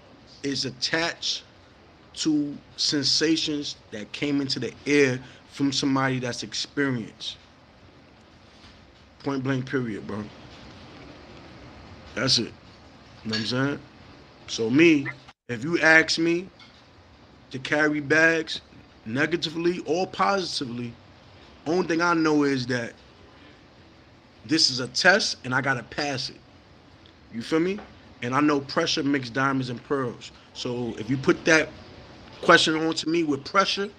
is attached to sensations that came into the air from somebody that's experienced. Point blank, period, bro. That's it. You know what I'm saying? So me, if you ask me to carry bags negatively or positively, only thing I know is that this is a test and I gotta pass it. You feel me? And I know pressure makes diamonds and pearls. So if you put that question onto me with pressure,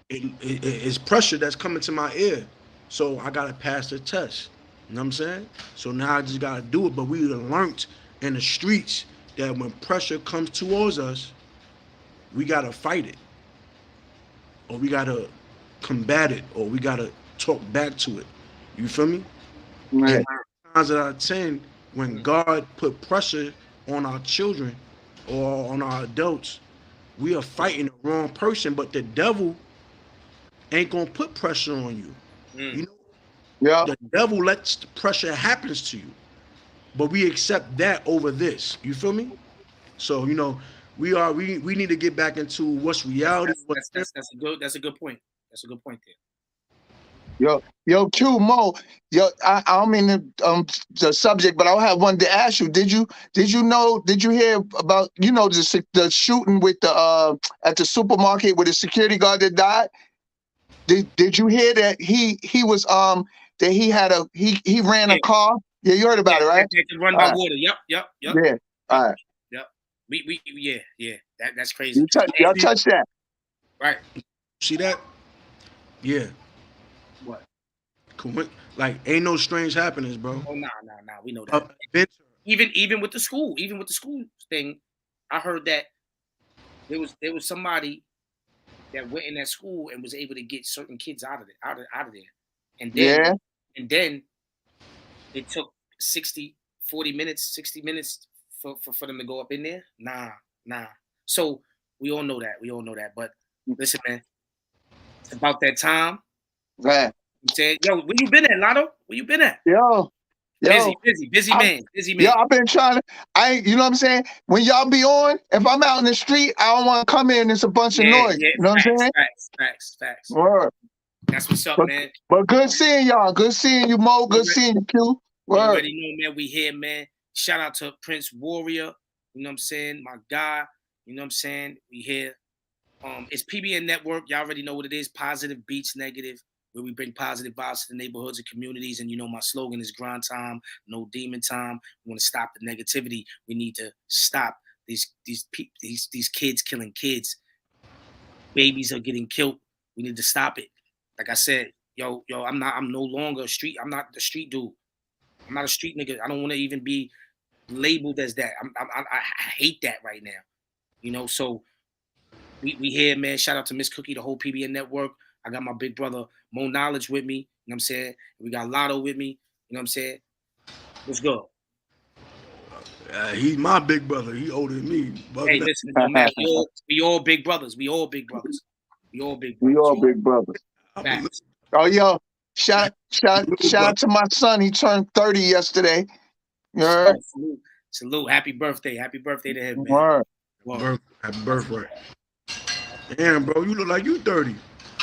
it's pressure that's coming to my ear. So I gotta pass the test. You know what I'm saying? So now I just gotta do it. But we learned in the streets that when pressure comes towards us, we gotta fight it, or we gotta combat it, or we gotta talk back to it. You feel me? Right. 9 times out of 10, when God put pressure on our children or on our adults, we are fighting the wrong person, but the devil ain't gonna put pressure on you. You know, the devil lets the pressure happens to you, but we accept that over this. You feel me? So, you know, we need to get back into what's reality. That's a good point. That's a good point there. Yo, Q, Mo, I don't mean the subject, but I have one to ask you. Did you hear about, the shooting with the at the supermarket with the security guard that died? Did you hear that he was that he ran a car? Yeah, you heard about it, right? They can run by water. Yep. Yeah. All right. Yep. Yeah. That's crazy. Y'all touch that. Right. See that? Yeah. What? Like, ain't no strange happenings, bro. Oh, nah. We know that. Even with the school thing, I heard that there was somebody that went in that school and was able to get certain kids out of there. And then it took 40 minutes, 60 minutes for them to go up in there. Nah. So we all know that. But listen, man, it's about that time. Right. You said, yo, where you been at, Lotto? Where you been at? Yo. Busy man. Yeah, I've been trying to. You know what I'm saying? When y'all be on, if I'm out in the street, I don't want to come in. It's a bunch of noise. Yeah, you know what I'm saying? Facts. Word. That's what's up, man. But good seeing y'all. Good seeing you, Mo. Good seeing you, Q. You already know, man. We here, man. Shout out to Prince Warrior. You know what I'm saying? My guy. You know what I'm saying? We here. It's PBN Network. Y'all already know what it is. Positive beats negative, where we bring positive vibes to the neighborhoods and communities. And you know my slogan is grind time, no demon time. We want to stop the negativity. We need to stop these kids killing kids. Babies are getting killed. We need to stop it. Like I said, yo, I'm no longer I'm not the street dude. I'm not a street nigga. I don't want to even be labeled as that. I hate that right now. You know, so we here, man. Shout out to Miss Cookie, the whole PBN Network. I got my big brother Mo Knowledge with me. You know what I'm saying? We got Lotto with me. You know what I'm saying? Let's go. He's my big brother. He older than me. Hey, listen, man. We all big brothers. We all big brothers. Facts. Oh, yo, shout out to my son. He turned 30 yesterday. You heard? Salute. Happy birthday to him, man. Word. Happy birthday. Damn, bro, you look like you 30.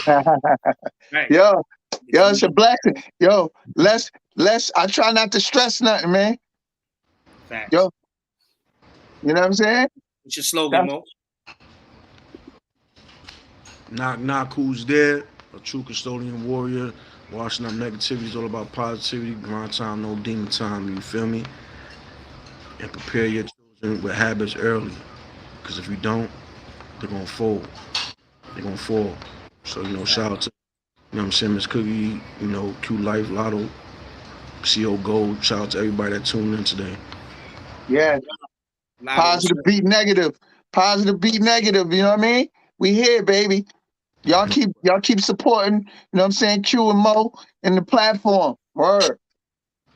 Right. Yo, it's a blessing. Yo, I try not to stress nothing, man. Facts. Yo, you know what I'm saying? What's your slogan, Mo? Knock, who's there? A true custodian warrior. Washing up negativity is all about positivity. Grind time, no demon time. You feel me? And prepare your children with habits early. Because if you don't, they're going to fold. They're going to fall. So, shout out to, what I'm saying, Miss Cookie, Q Life, Lotto, CO Gold. Shout out to everybody that tuned in today. Yeah. Positive beat negative. You know what I mean? We here, baby. Y'all keep supporting, you know what I'm saying, Q and Mo in the platform. Word.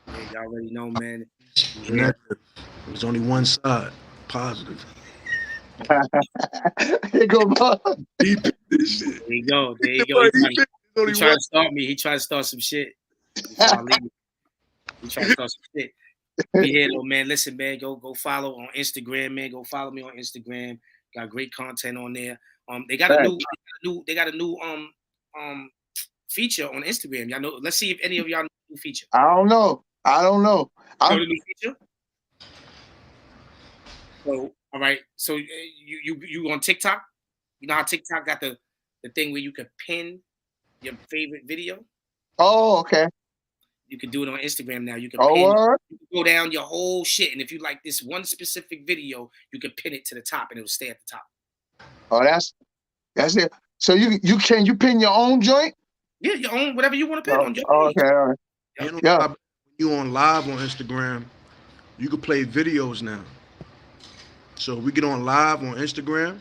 Yeah, y'all already know, man. There's only one side. Positive. Here go Mo. There you go. He tried to start me. He tried to start some shit. He tried to start some shit. We here though, man. Listen, man, go follow on Instagram, man. Go follow me on Instagram. Got great content on there. They got a new feature on Instagram. Y'all know. Let's see if any of y'all know the new feature. I don't know. You know the new feature? So, all right. So you on TikTok? You know how TikTok got the thing where you could pin your favorite video? Oh, okay. You can do it on Instagram now. You can go down your whole shit, and if you like this one specific video, you can pin it to the top, and it will stay at the top. Oh, that's it. So you pin your own joint? Yeah, your own, whatever you want to pin on. Okay, all right. Yeah. When you on live on Instagram, you can play videos now. So we get on live on Instagram.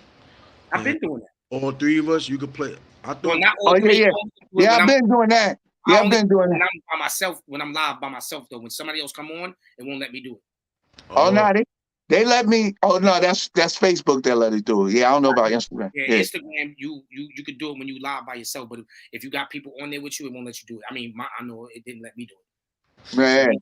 I've been doing that. All three of us, you could play. I thought. Well, not all three. Yeah, I've been doing that. Yeah, I've been doing that. When I'm by myself, when I'm live by myself, though, when somebody else come on, it won't let me do it. Oh no, they let me. Oh no, that's Facebook. They let it do it. Yeah, I don't know about Instagram. Yeah, Instagram, you could do it when you live by yourself, but if you got people on there with you, it won't let you do it. I mean, I know it didn't let me do it. Man.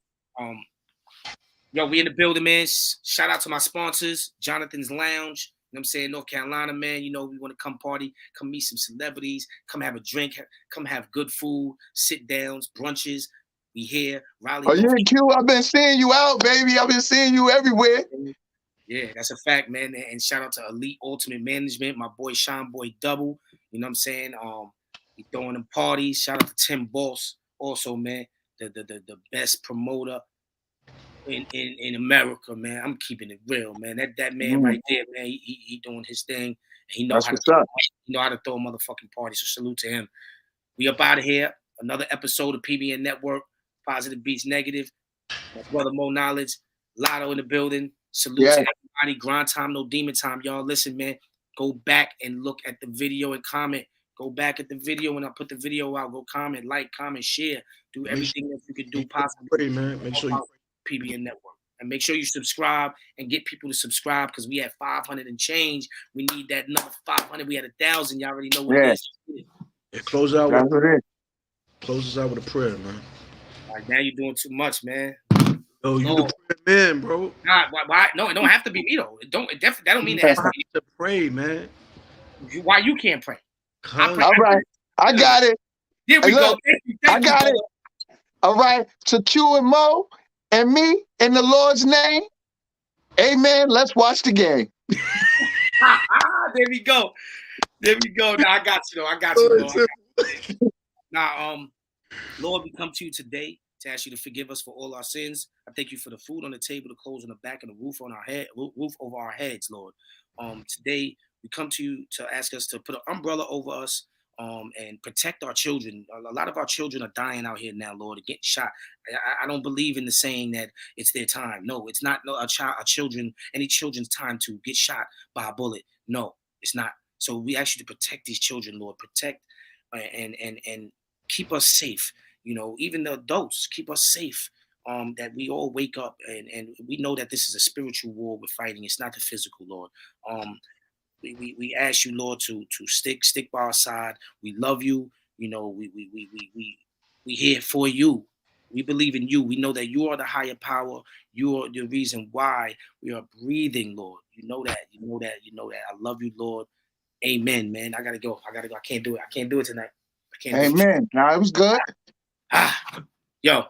Yo, we in the building, man. Shout out to my sponsors, Jonathan's Lounge. You know what I'm saying? North Carolina, man. We want to come party, come meet some celebrities, come have a drink, come have good food, sit downs, brunches. We here. Raleigh. Oh, you're cute. I've been seeing you out, baby. I've been seeing you everywhere. Yeah, that's a fact, man. And shout out to Elite Ultimate Management, my boy Sean Boy Double. You know what I'm saying? He throwing them parties. Shout out to Tim Boss, also, man, the best promoter in America, man. I'm keeping it real, man. That man right there, man, he doing his thing. He know how to throw a motherfucking party. So salute to him. We up out of here. Another episode of PBN Network, Positive Beats Negative. My brother Mo Knowledge, Lotto in the building. Salute to everybody. Grind time, no demon time. Y'all listen, man. Go back and look at the video and comment. Go back at the video when I put the video out. Go comment, like, comment, share. Do everything that you can do possibly. Man. Make sure you PBN Network. And make sure you subscribe and get people to subscribe because we had 500 and change. We need that another 500. We had 1,000. Y'all already know what it is. Yeah, close out That's what it is. Close us out with a prayer, man. All right, now you're doing too much, man. Oh, you the prayer man, bro. Nah, why? No, it don't have to be me though. It don't. That don't mean it has to be. To pray, man. Why you can't pray? All right, I got it. Here we go. I got it. All right, to Q and Mo and me in the Lord's name. Amen. Let's watch the game. There we go. There we go. Now I got you though. I got you. Now, Lord, we come to you today to ask you to forgive us for all our sins. I thank you for the food on the table, the clothes on the back, and the roof on our head, roof over our heads, Lord. Today we come to you to ask us to put an umbrella over us and protect our children. A lot of our children are dying out here now, Lord, and getting shot. I don't believe in the saying that it's their time. No, it's not any children's time to get shot by a bullet. No, it's not. So we ask you to protect these children, Lord. Protect and keep us safe. You know, even the adults, keep us safe. That we all wake up and we know that this is a spiritual war we're fighting. It's not the physical, Lord. We ask you, Lord, to stick by our side. We love you. You know, we here for you. We believe in you. We know that you are the higher power. You are the reason why we are breathing, Lord. You know that. You know that. You know that. I love you, Lord. Amen, man. I gotta go. I can't do it. I can't do it tonight. Amen. Now it was good. Yo,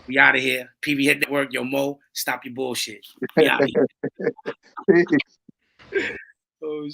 we out of here. PBN Network. Yo, Mo, stop your bullshit. We out of here. Oh,